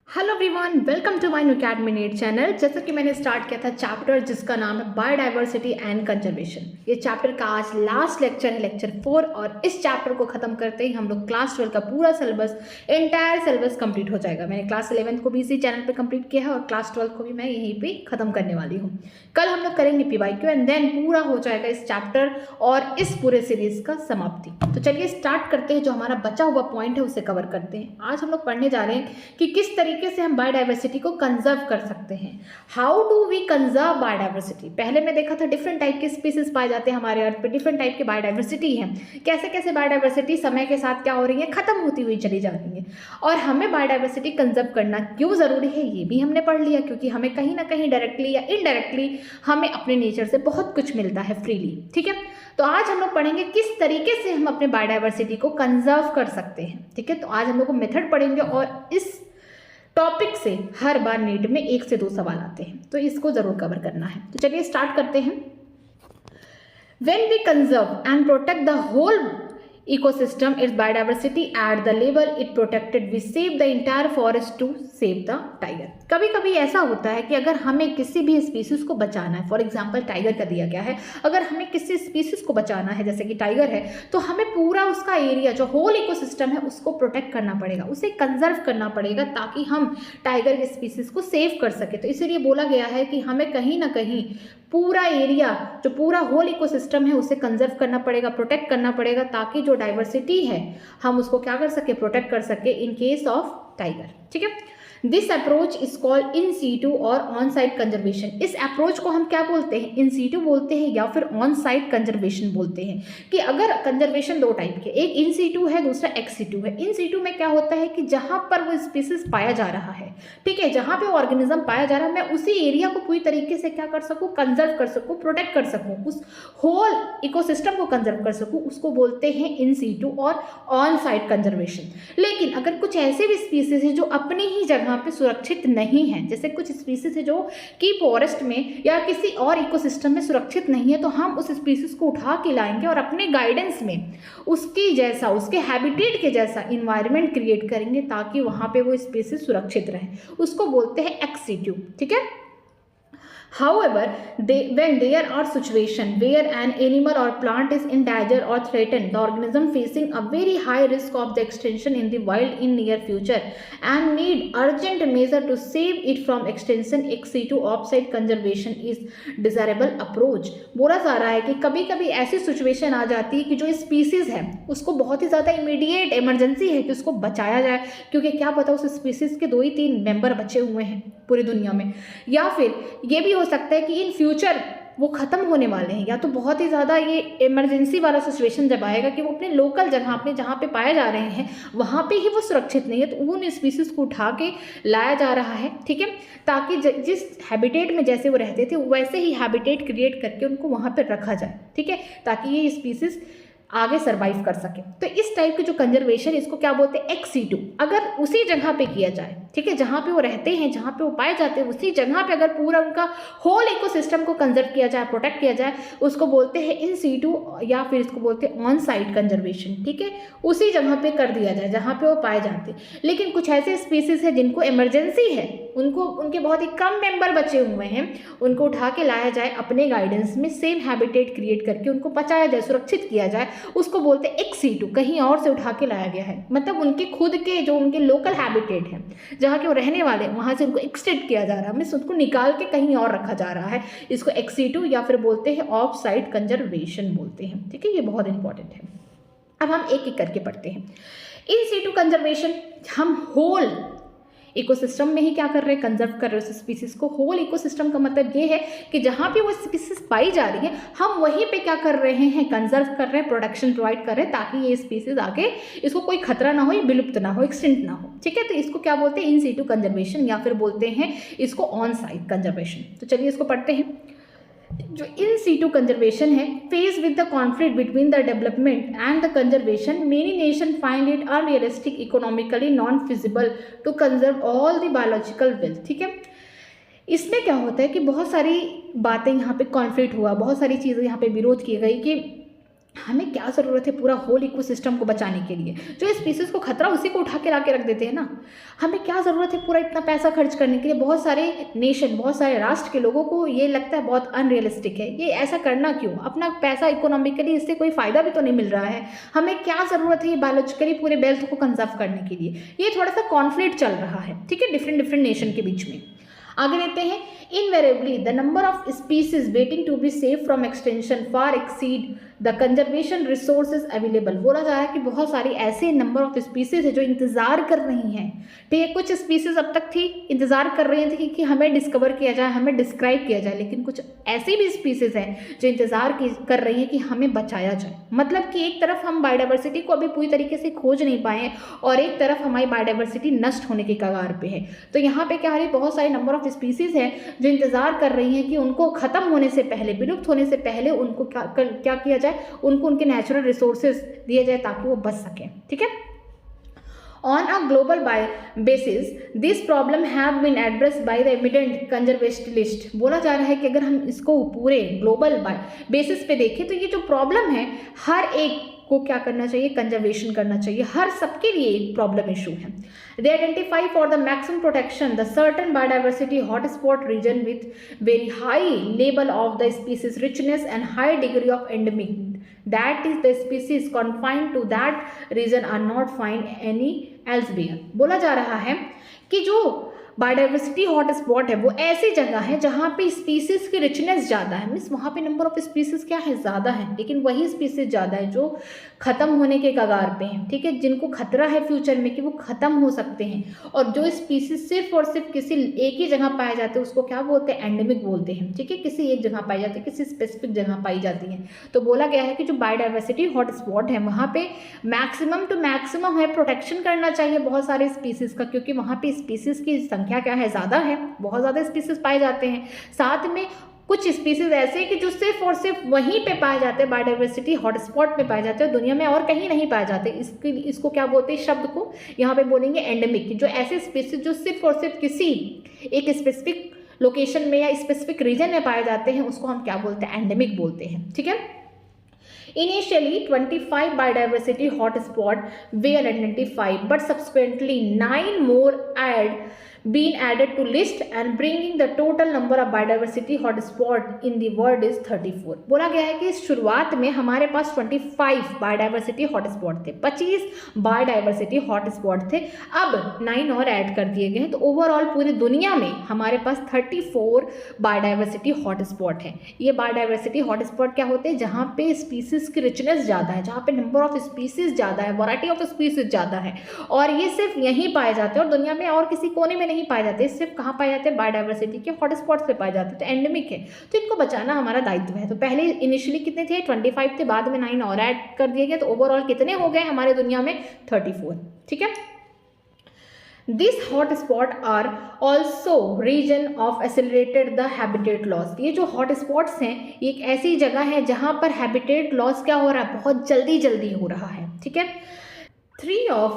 Hello everyone, welcome to my new channel. जैसा कि मैंने स्टार्ट किया था चैप्टर जिसका नाम है बायोडाइवर्सिटी एंड कंजर्वेशन। ये चैप्टर का आज लास्ट लेक्चर है, लेक्चर 4। और इस चैप्टर को खत्म करते ही हम लोग क्लास 12 का पूरा सिलेबस, एंटायर सिलेबस कंप्लीट हो जाएगा। मैंने क्लास 11 को भी इसी चैनल पे कंप्लीट किया है और क्लास 12 को भी मैं यहीं पे खत्म करने वाली हूँ। कल हम लोग करेंगे PYQ एंड देन पूरा हो जाएगा इस चैप्टर और इस पूरे सीरीज का समाप्ति। तो चलिए स्टार्ट करते हैं। जो हमारा बचा हुआ पॉइंट है उसे कवर करते हैं। आज हम लोग पढ़ने जा रहे हैं कि किस तरीके से हम बायोडाइवर्सिटी को कंजर्व कर सकते हैं। How do we conserve biodiversity. पहले मैं देखा था डिफरेंट टाइप के स्पीसीज पाए जाते हैं हमारे अर्थ पे, डिफरेंट टाइप के बायोडाइवर्सिटी है। कैसे कैसे बायोडाइवर्सिटी समय के साथ क्या हो रही है, खत्म होती हुई चली जा रही है। और हमें बायोडाइवर्सिटी कंजर्व करना क्यों जरूरी है ये भी हमने पढ़ लिया, क्योंकि हमें कहीं ना कहीं डायरेक्टली या इनडायरेक्टली हमें अपने नेचर से बहुत कुछ मिलता है फ्रीली। ठीक है, तो आज हम लोग पढ़ेंगे किस तरीके से हम अपने बायोडाइवर्सिटी को कंजर्व कर सकते हैं। ठीक है, तो आज हम लोग को मेथड पढ़ेंगे और इस टॉपिक से हर बार नीट में 1 से 2 सवाल आते हैं, तो इसको जरूर कवर करना है। तो चलिए स्टार्ट करते हैं। When we conserve and protect the whole ecosystem, its biodiversity at the level it protected, we save the entire forest to save the tiger। कभी कभी ऐसा होता है कि अगर हमें किसी भी स्पीसीज को बचाना है, फॉर एग्जांपल टाइगर का दिया गया है, अगर हमें किसी स्पीसीज को बचाना है जैसे कि टाइगर है, तो हमें पूरा उसका एरिया जो होल इकोसिस्टम है उसको प्रोटेक्ट करना पड़ेगा, उसे कंजर्व करना पड़ेगा ताकि हम टाइगर के स्पीसीज को सेव कर सके। तो इसीलिए बोला गया है कि हमें कहीं ना कहीं पूरा एरिया जो पूरा होल इकोसिस्टम है उसे कंजर्व करना पड़ेगा, प्रोटेक्ट करना पड़ेगा, ताकि जो डाइवर्सिटी है हम उसको क्या कर सके, प्रोटेक्ट कर सके इन केस ऑफ टाइगर। ठीक है, this approach is called in situ और ऑन साइट कंजर्वेशन। इस अप्रोच को हम क्या बोलते हैं, इन सीटू बोलते हैं या फिर ऑन साइट कंजर्वेशन बोलते हैं। कि अगर कंजर्वेशन 2 टाइप के, एक इन सीटू है, दूसरा एक्स सीटू है। इन सीटू में क्या होता है कि जहां पर वो स्पीसीज पाया जा रहा है, ठीक है, जहां पे ऑर्गेनिज्म पाया जा रहा है, मैं उसी एरिया को पूरी तरीके से क्या कर सकूं, कंजर्व कर सकूं, प्रोटेक्ट कर सकूं, उस होल इकोसिस्टम को कंजर्व कर सकूं, उसको बोलते हैं इन सीटू और ऑन साइट कंजर्वेशन। लेकिन अगर कुछ ऐसे भी स्पीसीज है जो अपनी ही जगह पे सुरक्षित नहीं है, जैसे कुछ स्पीसीज है जो कि फॉरेस्ट में या किसी और इकोसिस्टम में सुरक्षित नहीं है, तो हम उस स्पीसीज को उठा के लाएंगे और अपने गाइडेंस में उसकी जैसा, उसके हैबिटेट के जैसा इन्वायरमेंट क्रिएट करेंगे ताकि वहां पे वो स्पीसीज सुरक्षित रहे। उसको बोलते हैं एक्स सीटू। ठीक है, however when there are situation where an animal or plant is in danger or threatened, the organism facing a very high risk of the extinction in the wild in near future and need urgent measure to save it from extinction, ex situ offsite conservation is desirable approach। बोला जा रहा है कि कभी कभी ऐसी situation आ जाती है कि जो स्पीसीज है उसको बहुत ही ज़्यादा इमीडिएट इमरजेंसी है कि उसको बचाया जाए, क्योंकि क्या पता उस स्पीसीज के 2 ही 3 मेंबर बचे हुए हैं पूरी दुनिया में, या फिर ये भी हो सकता है कि इन फ्यूचर वो ख़त्म होने वाले हैं, या तो बहुत ही ज़्यादा ये इमरजेंसी वाला सिचुएशन जब आएगा कि वो अपने लोकल जगह, अपने जहाँ पे पाए जा रहे हैं वहाँ पे ही वो सुरक्षित नहीं है, तो उन स्पीसीज को उठा के लाया जा रहा है। ठीक है, ताकि जिस हैबिटेट में जैसे वो रहते थे वैसे ही हैबिटेट क्रिएट करके उनको वहाँ पर रखा जाए। ठीक है, ताकि ये स्पीसीज आगे सर्वाइव कर सके। तो इस टाइप की जो कंजर्वेशन, इसको क्या बोलते हैं, एक्स सीटू। अगर उसी जगह पे किया जाए, ठीक है, जहाँ पे वो रहते हैं, जहाँ पे वो पाए जाते हैं, उसी जगह पे अगर पूरा उनका होल इकोसिस्टम को कंजर्व किया जाए, प्रोटेक्ट किया जाए, उसको बोलते हैं इन सीटू या फिर इसको बोलते हैं ऑन साइट कंजर्वेशन। ठीक है, उसी जगह पे कर दिया जाए जहाँ पे वो पाए जाते हैं। लेकिन कुछ ऐसे स्पीसीज है जिनको इमरजेंसी है, उनको उनके बहुत ही कम मेंबर बचे हुए हैं, उनको उठा के लाया जाए अपने गाइडेंस में, सेम हैबिटेट क्रिएट करके उनको बचाया जाए, सुरक्षित किया जाए, उसको बोलते हैं एक्स सीटू। कहीं और से उठा के लाया गया है, मतलब उनके खुद के जो उनके लोकल हैबिटेट है, जहाँ के वो रहने वाले हैं, वहाँ से उनको एक्सटेंड किया जा रहा है, मीन्स उनको निकाल के कहीं और रखा जा रहा है। इसको एक्स सीटू या फिर बोलते हैं ऑफ साइट कंजर्वेशन बोलते हैं। ठीक है, ये बहुत इंपॉर्टेंट है। अब हम एक एक करके पढ़ते हैं। इन सीटू कंजर्वेशन, हम होल इकोसिस्टम में ही क्या कर रहे हैं, कंजर्व कर रहे हैं उस स्पीसीज को। होल इकोसिस्टम का मतलब ये है कि जहाँ पे वो स्पीसीज पाई जा रही है हम वहीं पे क्या कर रहे हैं, कंजर्व कर रहे हैं, प्रोटेक्शन प्रोवाइड कर रहे हैं, ताकि ये स्पीसीज आगे इसको कोई खतरा ना हो, ये विलुप्त ना हो, एक्सटिंक्ट ना हो। ठीक है, तो इसको क्या बोलते हैं, इन सीटू कंजर्वेशन या फिर बोलते हैं इसको ऑन साइट कंजर्वेशन। तो चलिए इसको पढ़ते हैं। जो इन सीटू कंजर्वेशन है, face with the conflict between the development and the conservation, many nation find it unrealistic, economically non feasible to conserve all the biological wealth. ठीक है, इसमें क्या होता है कि बहुत सारी बातें यहाँ पे कॉन्फ्लिक्ट हुआ, बहुत सारी चीज़ें यहाँ पे विरोध की गई कि हमें क्या ज़रूरत है पूरा होल इकोसिस्टम को बचाने के लिए? जो स्पीसीज़ को खतरा उसी को उठा के ला के रख देते हैं ना। हमें क्या ज़रूरत है पूरा इतना पैसा खर्च करने के लिए? बहुत सारे नेशन, बहुत सारे राष्ट्र के लोगों को ये लगता है बहुत अनरियलिस्टिक है। ये ऐसा करना क्यों? अपना पैसा इकोनॉमिकली इससे कोई फ़ायदा भी तो नहीं मिल रहा है। हमें क्या ज़रूरत है ये बायोलॉजिकली पूरे वेल्थ को कंजर्व करने के लिए? ये थोड़ा सा कॉन्फ्लिक्ट चल रहा है, ठीक है, डिफरेंट डिफरेंट नेशन के बीच में। आगे देते हैं, invariably the number of species waiting to be save from extension far exceed the conservation resources available. बोला जा रहा है कि बहुत सारी ऐसे नंबर ऑफ स्पीसीज है जो इंतजार कर रही हैं, ठीक है। कुछ स्पीसीज अब तक थी, इंतजार कर रही थी कि हमें डिस्कवर किया जाए, हमें डिस्क्राइब किया जाए, लेकिन कुछ ऐसी भी स्पीसीज हैं जो इंतजार कर रही है कि हमें बचाया जाए। मतलब कि एक तरफ हम बायोडाइवर्सिटी को अभी पूरी तरीके से खोज नहीं पाए हैं और एक तरफ हमारी बायोडाइवर्सिटी नष्ट होने के कगार पे है। तो यहाँ पे क्या है, बहुत सारे नंबर ऑफ स्पीसीज हैं जो इंतजार कर रही हैं कि उनको खत्म होने से पहले, विलुप्त होने से पहले उनको क्या किया जाए, उनको उनके नेचुरल रिसोर्सेज दिए जाए ताकि वो बच सकें, ठीक है। On a global basis, this problem have been addressed by the eminent conservationist। बोला जा रहा है कि अगर हम इसको पूरे ग्लोबल बेसिस पे देखें तो ये जो प्रॉब्लम है हर एक को क्या करना चाहिए, कंजर्वेशन करना चाहिए। हर सबके लिए एक प्रॉब्लम इशू है। They identify for the maximum protection the certain biodiversity hotspot region with very high level of the species richness and high degree of endemic, that is the species confined to that region are not find any elsewhere। बोला जा रहा है कि जो biodiversity hotspot है वो ऐसी जगह है जहाँ पे स्पीसीज की रिचनेस ज़्यादा है, मीन्स वहाँ पे नंबर ऑफ स्पीसीज क्या है, ज़्यादा है, लेकिन वही स्पीसीज ज़्यादा है जो ख़त्म होने के कगार पे हैं, ठीक है, जिनको खतरा है फ्यूचर में कि वो ख़त्म हो सकते हैं। और जो स्पीसीज सिर्फ और सिर्फ किसी एक ही जगह पाए जाते हैं उसको क्या बोलते हैं, एंडेमिक बोलते हैं, ठीक है, किसी एक जगह पाई जाती है, किसी स्पेसिफिक जगह पाई जाती है। तो बोला गया है कि जो बायोडाइवर्सिटी हॉटस्पॉट है वहाँ पे मैक्सिमम टू मैक्सिमम है प्रोटेक्शन करना चाहिए बहुत सारे स्पीसीज़ का, क्योंकि वहाँ पे स्पीसीज़ की संख्या क्या है, ज़्यादा है, बहुत ज़्यादा स्पीसीज़ पाए जाते हैं। साथ में कुछ स्पीसीज ऐसे कि जो सिर्फ और सिर्फ वहीं पे पाए जाते हैं, बायोडाइवर्सिटी हॉटस्पॉट पे पाए जाते हैं, दुनिया में और कहीं नहीं पाए जाते। इसको क्या बोलते हैं, शब्द को यहाँ पे बोलेंगे एंडेमिक। जो ऐसे स्पीसीज जो सिर्फ और सिर्फ किसी एक स्पेसिफिक लोकेशन में या स्पेसिफिक रीजन में पाए जाते हैं उसको हम क्या बोलते हैं, एंडेमिक बोलते हैं, ठीक है। Initially 25 biodiversity hotspots were identified, but subsequently 9 more been added to list and bringing the total number of biodiversity hotspot in the world is 34। बोला गया है कि शुरुआत में हमारे पास 25 बायोडाइवर्सिटी हॉटस्पॉट थे, 25 बायोडाइवर्सिटी हॉटस्पॉट थे, अब 9 और ऐड कर दिए गए हैं। तो ओवरऑल पूरी दुनिया में हमारे पास 34 बायोडाइवर्सिटी हॉटस्पॉट है। ये बायोडाइवर्सिटी हॉटस्पॉट क्या होते हैं, जहाँ पे स्पीसीज की रिचनेस ज़्यादा है, जहाँ पे नंबर ऑफ स्पीसीज ज़्यादा है, वैरायटी ऑफ स्पीसीज ज़्यादा है, और ये सिर्फ यहीं पाए जाते हैं और दुनिया में और किसी कोने में नहीं पाए जाते, सिर्फ कहाँ पाए जाते हैं, बायोडाइवर्सिटी के हॉटस्पॉट्स पे पाए जाते हैं। तो एंडेमिक है, तो इनको बचाना हमारा दायित्व है। तो पहले इनिशियली कितने थे, 25 थे, बाद में 9 और ऐड कर दिए गए, तो ओवरऑल कितने हो गए हमारे दुनिया में, 34, ठीक है। This hotspot are also region of accelerated the habitat loss। ये जो हॉटस्पॉट्स हैं ये एक ऐसी जगह है जहाँ पर हैबिटेट लॉस क्या हो रहा है, बहुत जल्दी जल्दी हो रहा है, ठीक है। 3 of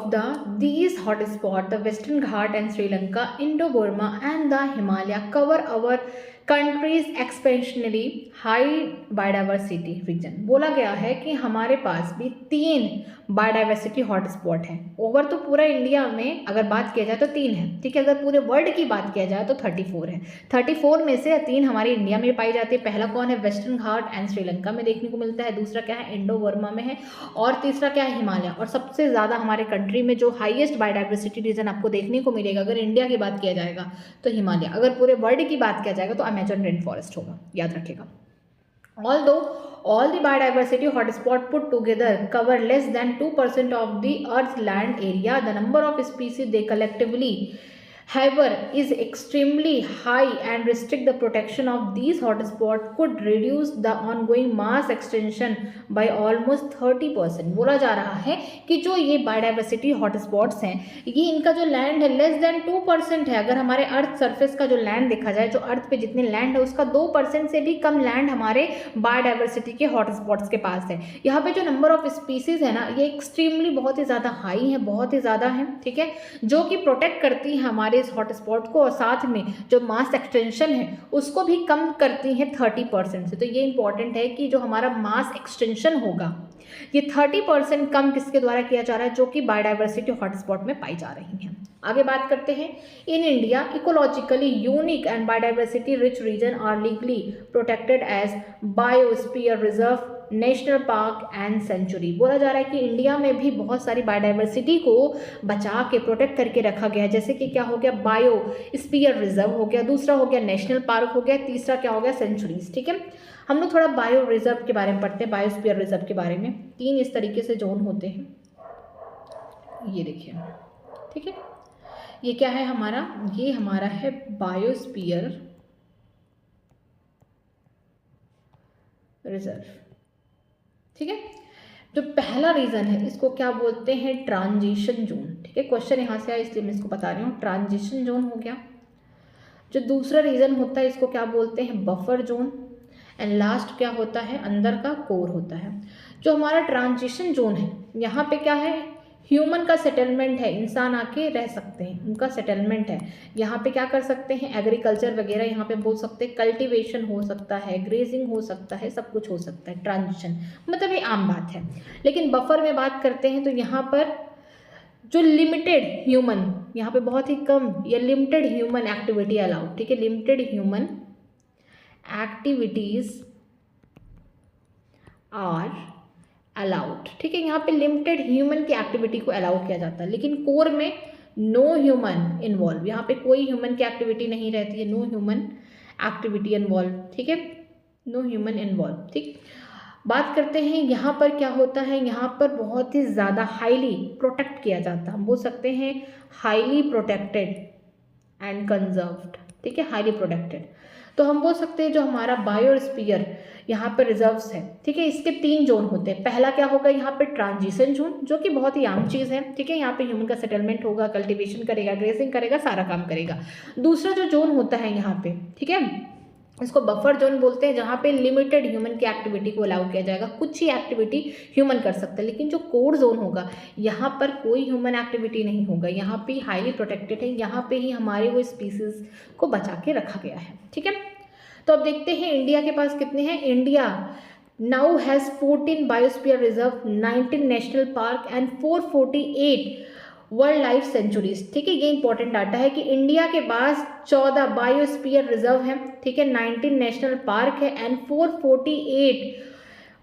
these hotspots, the Western Ghat and Sri Lanka, Indo-Burma and the Himalaya, cover our countries expansionally high biodiversity region। बोला गया है कि हमारे पास भी 3 बायोडाइवर्सिटी हॉटस्पॉट हैं। ओवर तो पूरा इंडिया में अगर बात किया जाए तो 3 है, ठीक है। अगर पूरे वर्ल्ड की बात किया जाए तो 34 है। 34 में से 3 हमारे इंडिया में पाई जाती है। पहला कौन है, वेस्टर्न घाट एंड श्रीलंका में देखने को मिलता है, दूसरा क्या है, इंडो बर्मा में है, और तीसरा क्या है, हिमालय। और सबसे ज़्यादा हमारे कंट्री में जो हाईएस्ट बायोडाइवर्सिटी रीजन आपको देखने को मिलेगा अगर इंडिया की बात किया जाएगा तो हिमालय, अगर पूरे वर्ल्ड की बात किया जाएगा तो अमेजन रेन फॉरेस्ट होगा, याद रखिएगा। Although all the biodiversity hotspot put together cover less than 2% of the Earth's land area, the number of species they collectively however is extremely high and restrict the protection of these hotspots could reduce the ongoing mass extinction by almost 30%। बोला जा रहा है कि जो ये biodiversity hotspots हैं ये इनका जो लैंड है लेस देन 2% है। अगर हमारे अर्थ सरफेस का जो लैंड देखा जाए, जो अर्थ पे जितने लैंड है उसका 2% से भी कम लैंड हमारे बायोडाइवर्सिटी के हॉटस्पॉट्स के पास है। यहाँ पे जो नंबर ऑफ स्पीसीज है ना ये एक्सट्रीमली बहुत ही ज़्यादा हाई है, बहुत ही ज़्यादा है, ठीक है, जो कि प्रोटेक्ट करती है हमारे इस हॉटस्पॉट को, और साथ में जो मास एक्सटेंशन है उसको भी कम करती हैं 30% से। तो ये इंपॉर्टेंट है कि जो हमारा मास एक्सटेंशन होगा ये 30% कम किसके द्वारा किया जा रहा है, जो कि बायोडाइवर्सिटी हॉटस्पॉट में पाई जा रही हैं। आगे बात करते हैं, in India ecologically unique and biodiversity rich region are legally protected as biosphere reserve, national park and sanctuary. बोला जा रहा है कि इंडिया में भी बहुत सारी बायोडाइवर्सिटी को बचा के प्रोटेक्ट करके रखा गया है, जैसे कि क्या हो गया, बायोस्फीयर रिजर्व हो गया, दूसरा हो गया नेशनल पार्क हो गया, तीसरा क्या हो गया, सेंचुरीज। ठीक है, हम लोग थोड़ा बायो रिजर्व के बारे में पढ़ते हैं, बायोस्फीयर रिजर्व के बारे में। 3 इस तरीके से जोन होते हैं, ये देखिए। ठीक है, ये क्या है हमारा, ये हमारा है बायोस्फीयर रिजर्व। ठीक है, जो पहला रीजन है इसको क्या बोलते हैं, ट्रांजिशन जोन। ठीक है, क्वेश्चन यहाँ से आया इसलिए मैं इसको बता रही हूँ, ट्रांजिशन जोन हो गया। जो दूसरा रीजन होता है इसको क्या बोलते हैं, बफर जोन। एंड लास्ट क्या होता है, अंदर का कोर होता है। जो हमारा ट्रांजिशन जोन है यहाँ पे क्या है, ह्यूमन का सेटलमेंट है, इंसान आके रह सकते हैं, उनका सेटलमेंट है। यहाँ पे क्या कर सकते हैं, एग्रीकल्चर वगैरह यहाँ पे बोल सकते हैं, कल्टीवेशन हो सकता है, ग्रेजिंग हो सकता है, सब कुछ हो सकता है। ट्रांजिशन मतलब ये आम बात है। लेकिन बफर में बात करते हैं तो यहाँ पर जो लिमिटेड ह्यूमन, यहाँ पे बहुत ही कम या लिमिटेड ह्यूमन एक्टिविटी अलाउड। ठीक है, limited human activities are allowed. ठीक है, यहाँ पे लिमिटेड ह्यूमन की एक्टिविटी को अलाउ किया जाता है, लेकिन कोर में नो ह्यूमन इन्वॉल्व, यहाँ पे कोई ह्यूमन की एक्टिविटी नहीं रहती है, नो ह्यूमन एक्टिविटी इन्वॉल्व। ठीक है, नो ह्यूमन इन्वॉल्व। ठीक, बात करते हैं यहाँ पर क्या होता है, यहाँ पर बहुत ही ज़्यादा हाईली प्रोटेक्ट किया जाता है, हम बोल सकते हैं हाईली प्रोटेक्टेड एंड कंजर्व्ड। ठीक है, हाईली प्रोटेक्टेड। तो हम बोल सकते हैं जो हमारा बायोस्फीयर यहाँ पर रिजर्व्स है, ठीक है, इसके 3 जोन होते हैं। पहला क्या होगा यहाँ पे, ट्रांजिशन जोन, जो कि बहुत ही आम चीज़ है। ठीक है, यहाँ पे ह्यूमन का सेटलमेंट होगा, कल्टीवेशन करेगा, ग्रेसिंग करेगा, सारा काम करेगा। दूसरा जो जोन होता है यहाँ पे, ठीक है, इसको बफर जोन बोलते हैं, जहाँ पे लिमिटेड ह्यूमन की एक्टिविटी को अलाउ किया जाएगा, कुछ ही एक्टिविटी ह्यूमन कर सकते हैं। लेकिन जो कोर जोन होगा यहाँ पर कोई ह्यूमन एक्टिविटी नहीं होगा, यहाँ पे हाईली प्रोटेक्टेड है, यहाँ पे ही हमारे वो स्पीसीज को बचा के रखा गया है। ठीक है, तो अब देखते हैं इंडिया के पास कितने हैं। India now has 14 biosphere reserve, 19 national park and 448 world life sanctuaries. ठीक है, ये इंपॉर्टेंट डाटा है कि इंडिया के पास 14 बायोस्फीयर रिजर्व है, ठीक है, 19 नेशनल पार्क है and 448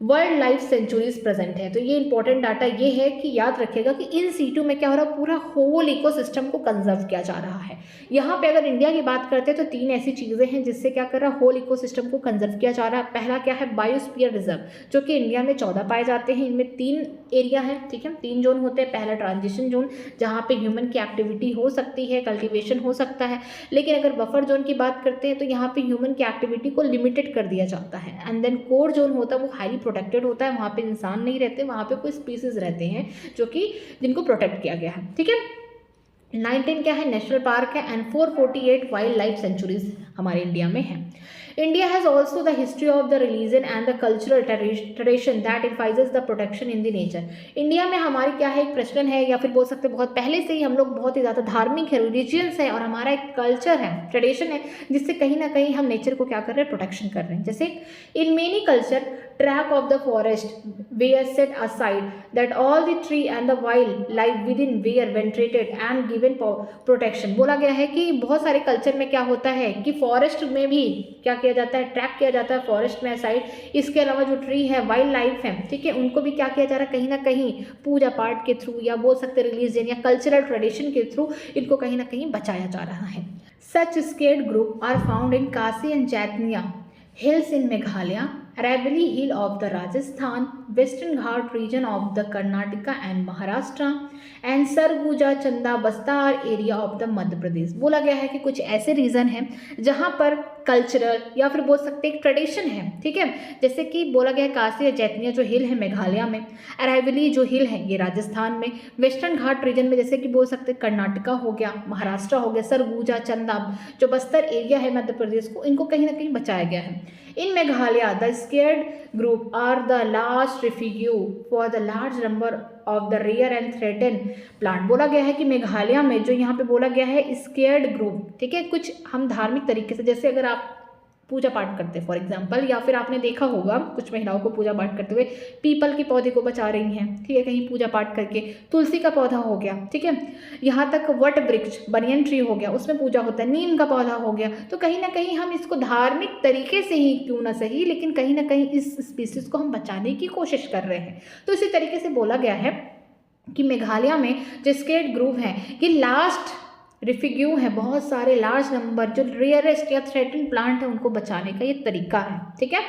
world life sanctuaries present है। तो ये इंपॉर्टेंट डाटा ये है कि याद रखिएगा कि इन सीटों में क्या हो रहा है, पूरा होल इकोसिस्टम को कंजर्व किया जा रहा है। यहाँ पे अगर इंडिया की बात करते हैं तो 3 ऐसी चीज़ें हैं जिससे क्या कर रहा है, होल इकोसिस्टम को कंजर्व किया जा रहा है। पहला क्या है, बायोस्फीयर रिजर्व, जो कि इंडिया में 14 पाए जाते हैं। इनमें 3 एरिया है, ठीक है, 3 जोन होते हैं। पहला ट्रांजिशन जोन, जहाँ पे ह्यूमन की एक्टिविटी हो सकती है, कल्टीवेशन हो सकता है। लेकिन अगर बफर जोन की बात करते हैं तो यहाँ पे ह्यूमन की एक्टिविटी को लिमिटेड कर दिया जाता है। एंड देन कोर जोन होता है, वो हाईली प्रोटेक्टेड होता है, वहाँ पे इंसान नहीं रहते, वहाँ पे कोई स्पीसीज रहते हैं जो कि जिनको प्रोटेक्ट किया गया है। ठीक है, 19 क्या है, नेशनल पार्क है एंड 448 वाइल्ड लाइफ सेंचुरीज हमारे इंडिया में है। India has also the history of the religion and the cultural tradition that emphasizes the protection in the nature. India में हमारी क्या है, एक प्रचलन है या फिर बोल सकते हैं बहुत पहले से ही हम लोग बहुत ही ज़्यादा धार्मिक है, रिलीजियंस है, और हमारा एक कल्चर है, ट्रेडिशन है, जिससे कहीं ना कहीं हम नेचर को क्या कर रहे हैं, प्रोटेक्शन कर रहे हैं। जैसे in many culture track of the forest were set aside that all the tree and the wild life within were venerated and given protection. बोला गया है कि बहुत सारे कल्चर में क्या होता है कि फॉरेस्ट में भी क्या किया जाता है, ट्रैक किया जाता है फॉरेस्ट में साइड। इसके अलावा जो ट्री है, वाइल्ड लाइफ है, ठीक है, उनको भी क्या किया जा रहा है, कहीं ना कहीं पूजा पाठ के थ्रू या बोल सकते रिलीजन या कल्चरल ट्रेडिशन के थ्रू इनको कहीं ना कहीं बचाया जा रहा है। Such sacred groves are found in Khasi and जैतनिया hills in Meghalaya, Aravalli Hill of the Rajasthan, Western Ghat region of the Karnataka and Maharashtra, and Surguja चंदा बस्तार area of the Madhya Pradesh. बोला गया है कि कुछ ऐसे रीजन हैं जहाँ पर कल्चरल या फिर बोल सकते एक ट्रेडिशन है, ठीक है, जैसे कि बोला गया है काशी या जैतनिया जो हिल है मेघालय में, अरावली जो हिल है ये राजस्थान में, वेस्टर्न घाट रीजन में जैसे कि बोल सकते कर्नाटका हो गया, महाराष्ट्र हो गया, सरगुजा चंदा जो बस्तर एरिया है मध्य प्रदेश को, इनको कहीं ना कहीं बचाया गया है। In Meghalaya the sacred groves are the last last refugee for the large number of the rare and threaten plant. बोला गया है कि मेघालय में जो यहाँ पे बोला गया है स्केर्ड ग्रुप, ठीक है, कुछ हम धार्मिक तरीके से, जैसे अगर आप पूजा पाठ करते हैं फॉर एग्जांपल, या फिर आपने देखा होगा कुछ महिलाओं को पूजा पाठ करते हुए पीपल के पौधे को बचा रही हैं, ठीक है, कहीं पूजा पाठ करके, तुलसी का पौधा हो गया, ठीक है, यहाँ तक वट वृक्ष बनियन ट्री हो गया, उसमें पूजा होता है, नीम का पौधा हो गया। तो कहीं ना कहीं हम इसको धार्मिक तरीके से ही क्यों ना सही, लेकिन कहीं ना कहीं इस स्पीसीज को हम बचाने की कोशिश कर रहे हैं। तो इसी तरीके से बोला गया है कि मेघालय में जो स्केर्ड ग्रुप है ये लास्ट रिफ्यूगी है, बहुत सारे लार्ज नंबर जो रेयरेस्ट या थ्रेटन प्लांट है उनको बचाने का ये तरीका है, ठीक है।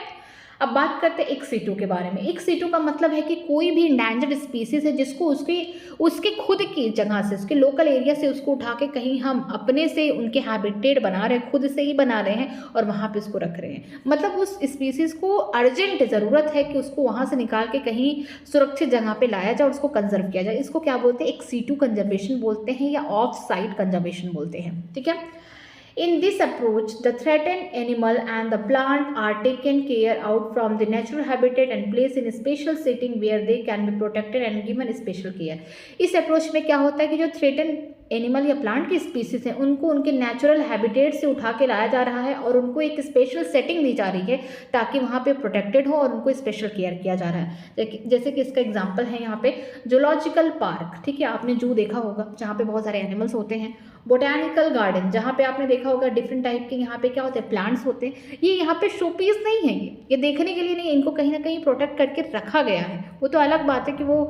अब बात करते हैं एक सीटू के बारे में। एक सीटू का मतलब है कि कोई भी इंडेंजर्ड स्पीसीज है जिसको उसके खुद की जगह से, उसके लोकल एरिया से उसको उठा के कहीं हम अपने से उनके हैबिटेट बना रहे हैं, खुद से ही बना रहे हैं और वहाँ पे उसको रख रहे हैं। मतलब उस स्पीसीज को अर्जेंट ज़रूरत है कि उसको वहाँ से निकाल के कहीं सुरक्षित जगह पे लाया जाए और उसको कंजर्व किया जाए। इसको क्या बोलते हैं, एक सीटू कंजर्वेशन बोलते हैं या ऑफ साइट कंजर्वेशन बोलते हैं, ठीक है। In this approach, the threatened animal and the plant are taken care out from the natural habitat and placed in a special setting where they can be protected and given special care. इस approach में क्या होता है कि जो threaten animal या plant की species हैं उनको उनके नेचुरल हैबिटेट से उठा के लाया जा रहा है और उनको एक स्पेशल सेटिंग दी जा रही है ताकि वहाँ पे प्रोटेक्टेड हो और उनको स्पेशल केयर किया जा रहा है। जैसे कि इसका एग्जांपल है यहाँ पे जूलॉजिकल पार्क, ठीक है, आपने जू देखा होगा जहाँ पे बहुत सारे एनिमल्स होते हैं। बोटैनिकल गार्डन जहाँ पे आपने देखा होगा डिफरेंट टाइप के यहाँ पे क्या होते हैं, प्लांट्स होते हैं। ये यहाँ पे शो पीस नहीं है, ये देखने के लिए नहीं, इनको कहीं ना कहीं प्रोटेक्ट करके रखा गया है। वो तो अलग बात है कि वो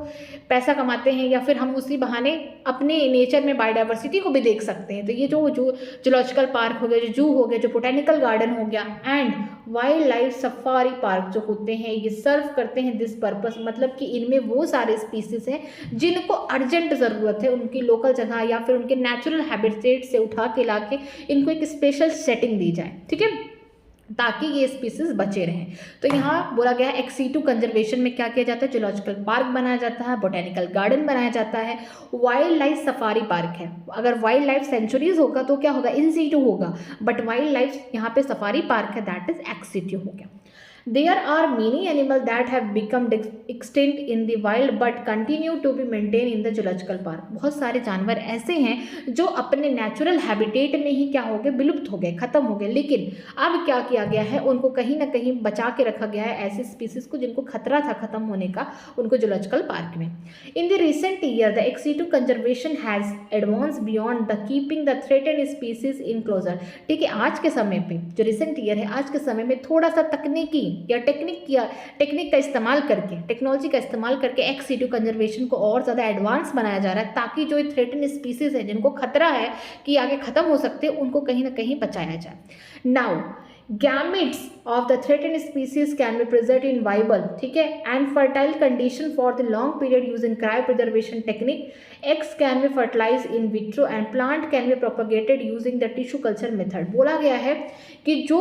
पैसा कमाते हैं या फिर हम उसी बहाने अपने नेचर में बायोडाइवर्सिटी को भी देख सकते हैं। तो ये जो जूलॉजिकल पार्क हो गया, जो जू हो गया, जो बोटैनिकल गार्डन हो गया and wild life safari park जो होते हैं, ये सर्व करते हैं दिस पर्पस, मतलब कि इनमें वो सारे स्पीसीज हैं जिनको अर्जेंट ज़रूरत है उनकी लोकल जगह या फिर उनके नेचुरल हैबिटेट से उठा के ला के इनको एक स्पेशल सेटिंग दी जाए, ठीक है, ताकि ये स्पीसीज बचे रहें। तो यहाँ बोला गया है एक्सीटू कंजर्वेशन में क्या किया जाता है, जूलॉजिकल पार्क बनाया जाता है, बोटैनिकल गार्डन बनाया जाता है, वाइल्ड लाइफ सफारी पार्क है। अगर वाइल्ड लाइफ सेंचुरीज होगा तो क्या होगा, इन सीटू होगा, बट वाइल्ड लाइफ यहाँ पे सफारी पार्क है, दैट इज एक्सीटू हो गया। There are many animals that have become extinct in the wild but continue to be maintained in the zoological park. बहुत सारे जानवर ऐसे हैं जो अपने नेचुरल हैबिटेट में ही क्या हो गए, विलुप्त हो गए, खत्म हो गए, लेकिन अब क्या किया गया है, उनको कहीं ना कहीं बचा के रखा गया है ऐसे स्पीसीज को जिनको खतरा था खत्म होने का, उनको जूलॉजिकल पार्क में। In the recent year the ex situ conservation has advance beyond the keeping the threatened species in closure, ठीक है। आज के समय पे जो रिसेंट ईयर है, आज के समय में थोड़ा सा तकनीकी या टेक्निक का इस्तेमाल करके, टेक्नोलॉजी का इस्तेमाल करके एक्सीटू कंजर्वेशन को और ज़्यादा एडवांस बनाया जा रहा है ताकि जो थ्रेटन स्पीसीज है जिनको खतरा है कि आगे खत्म हो सकते हैं उनको कहीं ना कहीं बचाया जाए। Now gametes of the threatened species can be preserved in viable, ठीक है, and fertile condition for the long period using cryopreservation technique. Eggs can be fertilized in vitro and plant can be propagated using the tissue culture method. बोला गया है कि जो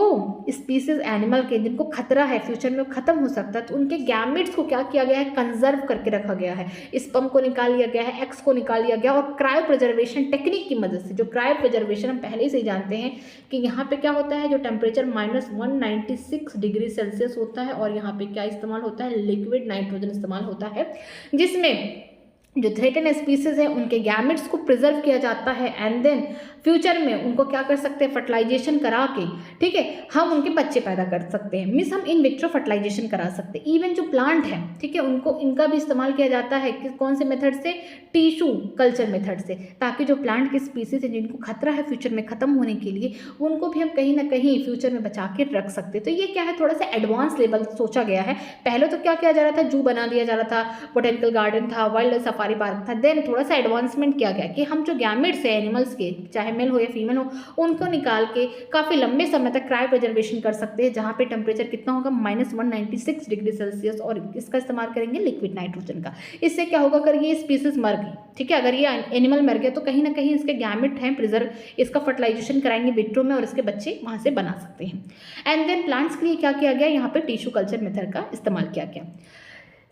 species animal के जिनको खतरा है फ्यूचर में खत्म हो सकता है तो उनके गैमेट्स को क्या किया गया है, कंजर्व करके रखा गया है, स्पर्म को निकाल लिया गया है, एग्स को निकाल लिया गया और क्रायो प्रिजर्वेशन टेक्निक की मदद से, जो क्रायो प्रिजर्वेशन हम पहले से ही जानते हैं कि यहाँ पे क्या होता है, जो टेम्परेचर -196 डिग्री सेल्सियस होता है और यहाँ पे क्या इस्तेमाल होता है, लिक्विड नाइट्रोजन इस्तेमाल होता है, जिसमें जो थ्रेटन स्पीसीज है उनके गैमेट्स को प्रिजर्व किया जाता है एंड देन फ्यूचर में उनको क्या कर सकते हैं, फर्टिलाइजेशन करा के, ठीक है, हम उनके बच्चे पैदा कर सकते हैं, मीन्स हम इन विट्रो फर्टिलाइजेशन करा सकते हैं। इवन जो प्लांट है, ठीक है, उनको इनका भी इस्तेमाल किया जाता है कि कौन से मेथड से, टिश्यू कल्चर मेथड से, ताकि जो प्लांट के स्पीसीज है जिनको खतरा है फ्यूचर में खत्म होने के लिए उनको भी हम कहीं ना कहीं फ्यूचर में बचा के रख सकते हैं। तो ये क्या है, थोड़ा सा एडवांस लेवल सोचा गया है। पहले तो क्या किया जा रहा था, जू बना दिया जा रहा था, बोटेनिकल गार्डन था, वाइल्ड सफारी पार्क था, देन थोड़ा सा एडवांसमेंट किया गया कि हम जो गैमेट्स है एनिमल्स के, चाहे मेल हो या फीमेल हो, उनको निकाल के काफ़ी लंबे समय तक क्रायो प्रिजर्वेशन कर सकते हैं, जहाँ पे टेम्परेचर कितना होगा, -196 डिग्री सेल्सियस, और इसका इस्तेमाल करेंगे लिक्विड नाइट्रोजन का। इससे क्या होगा, अगर ये स्पीसीज मर गई, ठीक है, अगर ये एनिमल मर गया तो कहीं ना कहीं इसके गैमेट हैं प्रिजर्व, इसका फर्टिलाइजेशन कराएंगे विट्रो में और इसके बच्चे वहाँ से बना सकते हैं। एंड देन प्लांट्स के लिए क्या किया गया, यहाँ पे टिश्यू कल्चर मेथड का इस्तेमाल किया गया।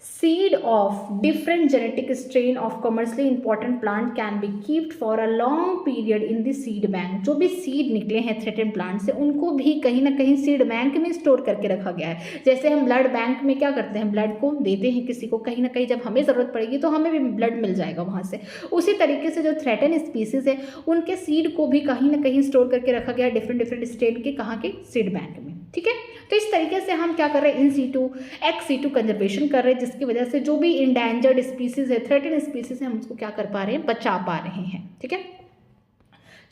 Seed of different genetic strain of commercially important plant can be keeped for a long period in the seed bank. जो भी सीड निकले हैं थ्रेटेड प्लांट से, उनको भी कहीं ना कहीं सीड बैंक में स्टोर करके रखा गया है। जैसे हम ब्लड बैंक में क्या करते हैं, ब्लड को देते हैं किसी को, कहीं ना कहीं जब हमें ज़रूरत पड़ेगी तो हमें भी ब्लड मिल जाएगा वहाँ से। उसी तरीके से जो थ्रेटेड स्पीसीज है उनके सीड को भी कहीं ना कहीं स्टोर करके रखा गया है डिफरेंट डिफरेंट स्ट्रेन के, कहाँ के, सीड बैंक में। ठीक है, तो इस तरीके से हम क्या कर रहे हैं, in situ ex situ conservation कर रहे हैं, जिसकी वजह से जो भी इंडेंजर्ड स्पीसीज है, थ्रेटेड स्पीसीज है, हम उसको क्या कर पा रहे हैं, बचा पा रहे हैं। ठीक है,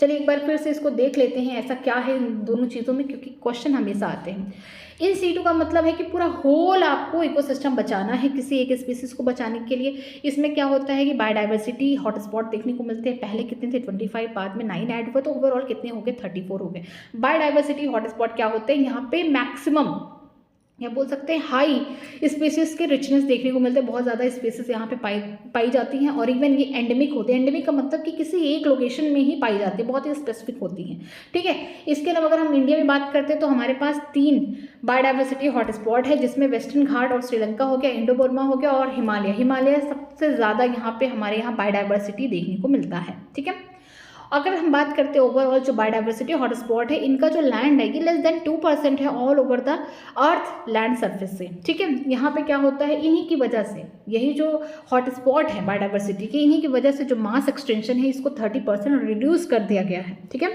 चलिए एक बार फिर से इसको देख लेते हैं ऐसा क्या है इन दोनों चीज़ों में, क्योंकि क्वेश्चन हमेशा आते हैं। इन सीटू का मतलब है कि पूरा होल आपको इकोसिस्टम बचाना है किसी एक स्पीसीज को बचाने के लिए। इसमें क्या होता है कि बायोडाइवर्सिटी हॉटस्पॉट देखने को मिलते हैं। पहले कितने थे, 25, बाद में 9 ऐड हुए, तो ओवरऑल कितने हो गए, 34 हो गए। बायोडाइवर्सिटी हॉटस्पॉट क्या होते हैं, यहाँ पे मैक्सिमम या बोल सकते हैं हाई स्पीसीज के रिचनेस देखने को मिलते हैं। बहुत ज़्यादा स्पीसीज यहाँ पे पाई जाती हैं, और इवन ये एंडेमिक होते हैं। एंडेमिक का मतलब कि किसी एक लोकेशन में ही पाई जाती है, बहुत ही स्पेसिफिक होती हैं। ठीक है, इसके अलावा अगर हम इंडिया में बात करते हैं तो हमारे पास 3 बायोडाइवर्सिटी हॉटस्पॉट है, जिसमें वेस्टर्न घाट और श्रीलंका हो गया, इंडो बर्मा हो गया, और हिमालय सबसे ज़्यादा यहाँ पे हमारे यहाँ बायोडाइवर्सिटी देखने को मिलता है। ठीक है, अगर हम बात करते हैं ओवरऑल जो बायोडाइवर्सिटी हॉटस्पॉट है, इनका जो लैंड है ये लेस देन 2% है all over the earth land surface से। ठीक है, यहाँ पे क्या होता है, इन्हीं की वजह से, यही जो हॉटस्पॉट है बायोडाइवर्सिटी की, इन्हीं की वजह से जो मास एक्सटेंशन है इसको 30% रिड्यूस कर दिया गया है। ठीक है,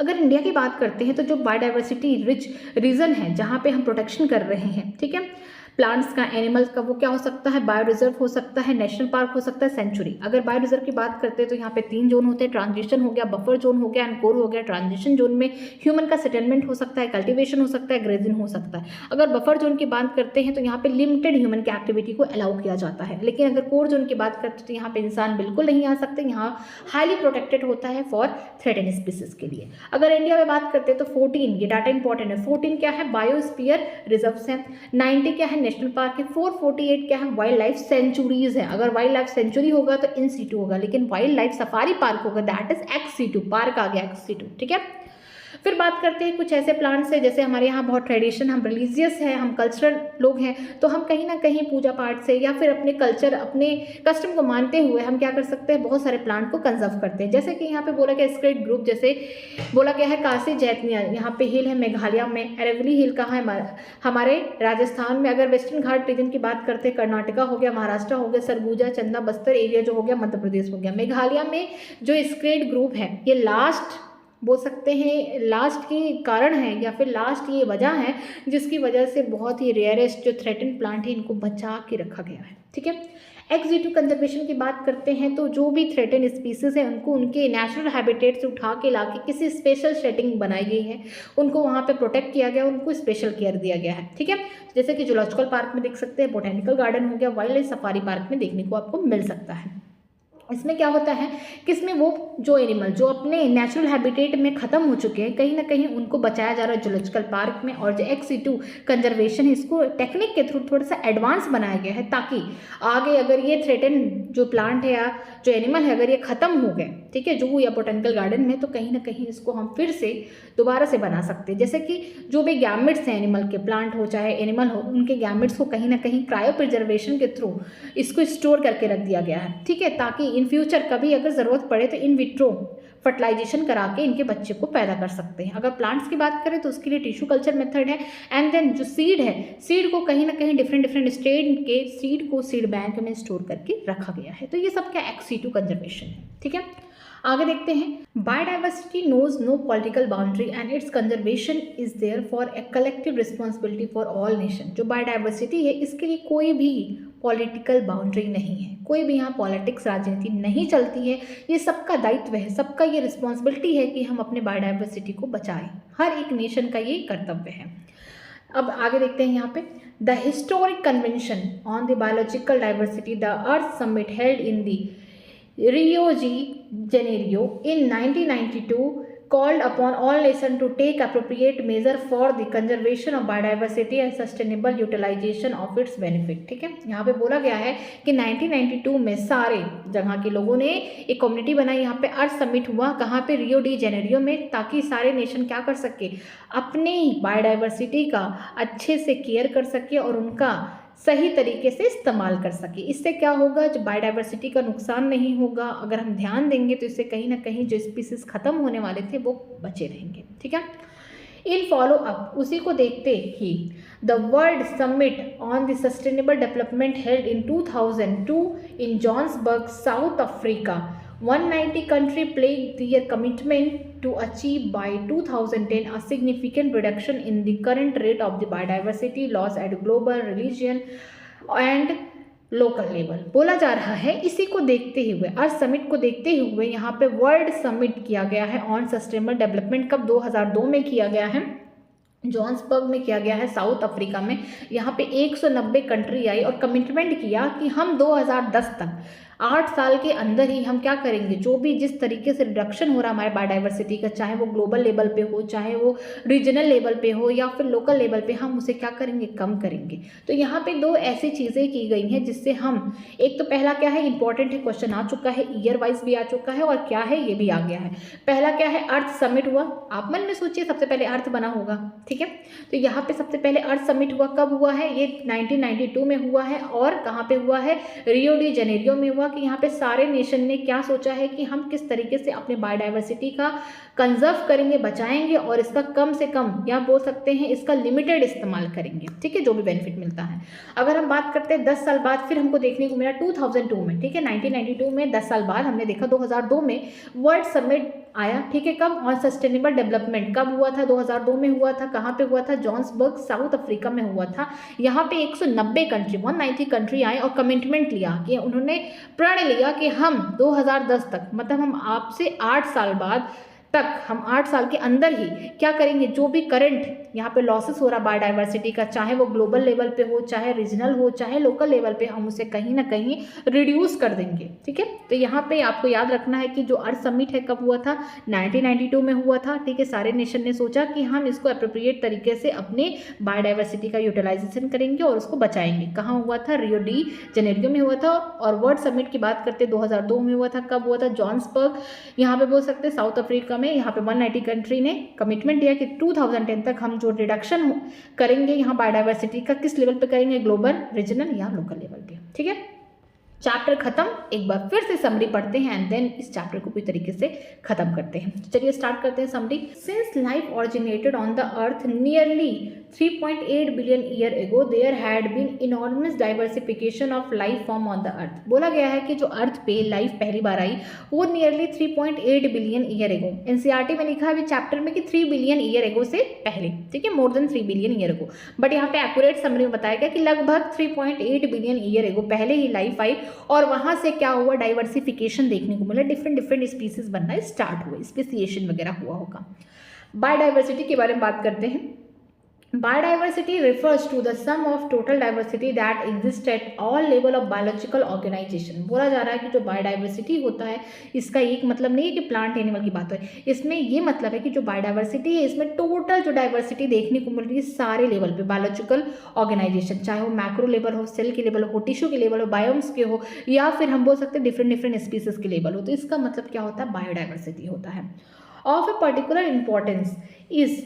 अगर इंडिया की बात करते हैं तो जो बायोडाइवर्सिटी रिच रीजन है जहाँ पे हम प्रोटेक्शन कर रहे हैं, ठीक है, प्लांट्स का, एनिमल्स का, वो क्या हो सकता है, बायो रिजर्व हो सकता है, नेशनल पार्क हो सकता है, सेंचुरी। अगर बायो रिजर्व की बात करते हैं तो यहाँ पे 3 जोन होते हैं, ट्रांजिशन हो गया, बफर जोन हो गया, एंड कोर हो गया। ट्रांजिशन जोन में ह्यूमन का सेटलमेंट हो सकता है, कल्टिवेशन हो सकता है, ग्रेजिंग हो सकता है। अगर बफर जोन की बात करते हैं तो यहाँ पे लिमिटेड ह्यूमन की एक्टिविटी को अलाउ किया जाता है। लेकिन अगर कोर जोन की बात करते हैं तो यहाँ पे इंसान बिल्कुल नहीं आ सकते, यहाँ हाईली प्रोटेक्टेड होता है फॉर थ्रेटेड स्पीसीज के लिए। अगर इंडिया में बात करते हैं तो 14, ये डाटा इंपॉर्टेंट है, 14 क्या है, बायोस्फीयर रिजर्व्स हैं, 90 क्या है, नेशनल पार्क है, 448 क्या है, वाइल्ड लाइफ सेंचुरीज है। अगर वाइल्ड लाइफ सेंचुरी होगा तो इन सीटू होगा, लेकिन वाइल्ड लाइफ सफारी पार्क होगा, that is ex situ, park आ गया एक्स सीटू। ठीक है, फिर बात करते हैं कुछ ऐसे प्लांट्स हैं, जैसे हमारे यहाँ बहुत ट्रेडिशन, हम रिलीजियस है, हम कल्चरल लोग हैं, तो हम कहीं ना कहीं पूजा पाठ से या फिर अपने कल्चर, अपने कस्टम को मानते हुए हम क्या कर सकते हैं, बहुत सारे प्लांट को कंजर्व करते हैं। जैसे कि यहाँ पे बोला गया स्क्रेड ग्रुप, जैसे बोला गया है काशी जैतनिया, यहाँ पे हिल है मेघालय में, अरेवली हिल कहाँ है, हमारे राजस्थान में। अगर वेस्टर्न घाट रीजन की बात करते हैं, कर्नाटका हो गया, महाराष्ट्र हो गया, सरगुजा, चंदा, बस्तर एरिया जो हो गया, मध्य प्रदेश हो गया। मेघालय में जो स्क्रेड ग्रुप है, ये लास्ट बोल सकते हैं, लास्ट की कारण है या फिर लास्ट ये वजह है जिसकी वजह से बहुत ही रेयरेस्ट जो थ्रेटेंड प्लांट है इनको बचा के रखा गया है। ठीक है, एक्स-जीटू कंजर्वेशन की बात करते हैं तो जो भी थ्रेटेंड स्पीसीज हैं उनको उनके नेचुरल हैबिटेट से उठा के ला के किसी स्पेशल सेटिंग बनाई गई है, उनको वहाँ पे प्रोटेक्ट किया गया, उनको स्पेशल केयर दिया गया है। ठीक है, जैसे कि जूलॉजिकल पार्क में देख सकते हैं, बोटेनिकल गार्डन हो गया, वाइल्ड लाइफ सफारी पार्क में देखने को आपको मिल सकता है। इसमें क्या होता है कि इसमें वो जो एनिमल जो अपने नेचुरल हैबिटेट में ख़त्म हो चुके हैं, कहीं ना कहीं उनको बचाया जा रहा है जूलॉजिकल पार्क में। और जो एक्स-सीटू कंजर्वेशन है, इसको टेक्निक के थ्रू थोड़ा सा एडवांस बनाया गया है, ताकि आगे अगर ये थ्रेटन जो प्लांट है या जो एनिमल है अगर ये ख़त्म हो गए, ठीक है, जू या बोटेनिकल गार्डन में, तो कहीं ना कहीं इसको हम फिर से दोबारा से बना सकते हैं। जैसे कि जो भी गैमेट्स हैं एनिमल के, प्लांट हो चाहे एनिमल हो, उनके गैमेट्स को कहीं ना कहीं क्रायो प्रिजर्वेशन के थ्रू इसको स्टोर करके रख दिया गया है। ठीक है, ताकि इन फ्यूचर कभी अगर ज़रूरत पड़े तो इन विट्रो फर्टिलाइजेशन करा के इनके बच्चे को पैदा कर सकते हैं। अगर प्लांट्स की बात करें तो उसके लिए टिश्यू कल्चर मेथड है। एंड देन जो सीड है, सीड को कहीं ना कहीं डिफरेंट स्टेट के सीड को सीड बैंक में स्टोर करके रखा गया है। तो ये सब क्या एक्स-सीटू कंजर्वेशन है। ठीक है, आगे देखते हैं, biodiversity knows no political boundary and its conservation is there for a collective responsibility for all nation. जो बायोडाइवर्सिटी है इसके लिए कोई भी पॉलिटिकल बाउंड्री नहीं है, कोई भी यहाँ पॉलिटिक्स राजनीति नहीं चलती है, ये सबका दायित्व है, सबका ये रिस्पॉन्सिबिलिटी है कि हम अपने बायोडाइवर्सिटी को बचाएं। हर एक नेशन का ये कर्तव्य है। अब आगे देखते हैं यहाँ पे, the historic convention on the biological diversity, the earth summit held in the Rio de Janeiro in 1992 called upon all nations to take appropriate measure for the conservation of biodiversity and sustainable utilization of its benefit। ठीक है, यहाँ पे बोला गया है कि 1992 में सारे जगह के लोगों ने एक कम्युनिटी बनाई, यहाँ पे अर्थ समिट हुआ, कहाँ पे, रियो डी जेनेरियो में, ताकि सारे नेशन क्या कर सके, अपने बायोडाइवर्सिटी का अच्छे से केयर कर सके और उनका सही तरीके से इस्तेमाल कर सके। इससे क्या होगा, जो बायोडाइवर्सिटी का नुकसान नहीं होगा। अगर हम ध्यान देंगे तो इससे कहीं ना कहीं जो स्पीसीज खत्म होने वाले थे वो बचे रहेंगे। ठीक है, इन फॉलो अप उसी को देखते ही the world summit on the sustainable development held in 2002 in Johannesburg, South Africa, 190 country pledged their commitment to achieve by 2010 a significant reduction in the current rate of the biodiversity loss at global, region and local level. बोला जा रहा है इसी को देखते हुए, अर्थ summit को देखते हुए यहाँ पे वर्ल्ड समिट किया गया है ऑन सस्टेनेबल डेवलपमेंट। कब, 2002 में किया गया है, जोहान्सबर्ग में किया गया है, साउथ अफ्रीका में। यहाँ पे 190 कंट्री आई और कमिटमेंट किया कि हम 2010 तक 8 साल के अंदर ही हम क्या करेंगे, जो भी जिस तरीके से रिडक्शन हो रहा है हमारे बायोडाइवर्सिटी का, चाहे वो ग्लोबल लेवल पे हो, चाहे वो रीजनल लेवल पे हो या फिर लोकल लेवल पे, हम उसे क्या करेंगे, कम करेंगे। तो यहाँ पे 2 ऐसी चीज़ें की गई हैं जिससे हम, एक तो पहला क्या है, इंपॉर्टेंट है, क्वेश्चन आ चुका है, ईयर वाइज भी आ चुका है, और क्या है ये भी आ गया है। पहला क्या है, अर्थ समिट हुआ। आप मन में सोचिए सबसे पहले अर्थ बना होगा। ठीक है, तो यहाँ पे सबसे पहले अर्थ समिट हुआ। कब हुआ है, ये 1992 में हुआ है। और कहाँ पे हुआ है, रियो डी जेनेरियो में हुआ। कि यहाँ पे सारे नेशन ने क्या सोचा है कि हम किस तरीके से अपने बायोडाइवर्सिटी का कंजर्व करेंगे, बचाएंगे और इसका कम से कम, या बोल सकते हैं इसका लिमिटेड इस्तेमाल करेंगे। ठीक है, जो भी बेनिफिट मिलता है। अगर हम बात करते हैं 10 साल बाद, फिर हमको देखने को मिला 2002 में। ठीक है, 1992 में 10 साल बाद हमने देखा 2002 में वर्ल्ड समिट आया। ठीक है, कब, ऑन सस्टेनेबल डेवलपमेंट। कब हुआ था, 2002 में हुआ था। कहाँ पे हुआ था, जोहान्सबर्ग, साउथ अफ्रीका में हुआ था। यहाँ पे 190 कंट्री, 190 कंट्री आए और कमिटमेंट लिया कि उन्होंने प्रण लिया कि हम 2010 तक, मतलब हम आपसे 8 साल बाद तक, हम 8 साल के अंदर ही क्या करेंगे, जो भी करंट यहाँ पे लॉसेस हो रहा बायोडाइवर्सिटी का, चाहे वो ग्लोबल लेवल पे हो, चाहे रीजनल हो, चाहे लोकल लेवल पे, हम उसे कहीं ना कहीं रिड्यूस कर देंगे। ठीक है, तो यहाँ पे आपको याद रखना है कि जो अर्थ समिट है कब हुआ था, 1992 में हुआ था। ठीक है, सारे नेशन ने सोचा कि हम इसको अप्रोप्रिएट तरीके से अपने बायोडाइवर्सिटी का यूटिलाइजेशन करेंगे और उसको बचाएंगे। कहाँ हुआ था, रियो डी जेनेरियो में हुआ था। और वर्ल्ड समिट की बात करते 2002 में हुआ था। कब हुआ था, जोहान्सबर्ग, यहाँ पे बोल सकते साउथ अफ्रीका में। यहाँ पे 190 कंट्री ने कमिटमेंट दिया कि 2010 तक हम जो रिडक्शन करेंगे यहाँ बायोडाइवर्सिटी का, किस लेवल पे करेंगे, ग्लोबल, रीजनल या लोकल लेवल पे। ठीक है, चैप्टर खत्म। एक बार फिर से समरी पढ़ते हैं एंड देन इस चैप्टर को पूरी तरीके से खत्म करते हैं। चलिए स्टार्ट करते हैं summary. Since life originated on the earth nearly 3.8 billion year ago there had been enormous diversification of life form on the earth. बोला गया है कि जो अर्थ पे लाइफ पहली बार आई वो नियरली 3.8 बिलियन ईयर एगो। एनसीईआरटी में लिखा है अभी चैप्टर में कि 3 बिलियन ईयर एगो से पहले। ठीक है, मोर देन 3 बिलियन ईयर एगो, बट यहाँ पे एक्यूरेट समरी में बताया गया कि लगभग 3.8 बिलियन ईयर एगो पहले ही लाइफ आई और वहाँ से क्या हुआ, डाइवर्सिफिकेशन देखने को मिला, डिफरेंट स्पीसीज बनना स्टार्ट हुए, स्पेसिएशन वगैरह हुआ होगा। बायोडाइवर्सिटी के बारे में बात करते हैं। Biodiversity refers to the sum of total diversity that exists at all level of biological organization। बोला जा रहा है कि जो बायोडाइवर्सिटी होता है इसका एक मतलब नहीं है कि प्लांट एनिमल की बात है, इसमें ये मतलब है कि जो बायोडाइवर्सिटी है इसमें टोटल जो डाइवर्सिटी देखने को मिल रही है सारे लेवल पे बायोलॉजिकल ऑर्गेनाइजेशन, चाहे वो मैक्रो लेवल हो, सेल के लेवल हो, टिश्यू के लेवल हो, बायोम्स के हो, या फिर हम बोल सकते हैं डिफरेंट स्पीसीज के लेवल हो। तो इसका मतलब क्या होता है, बायोडाइवर्सिटी होता है। Of a particular importance is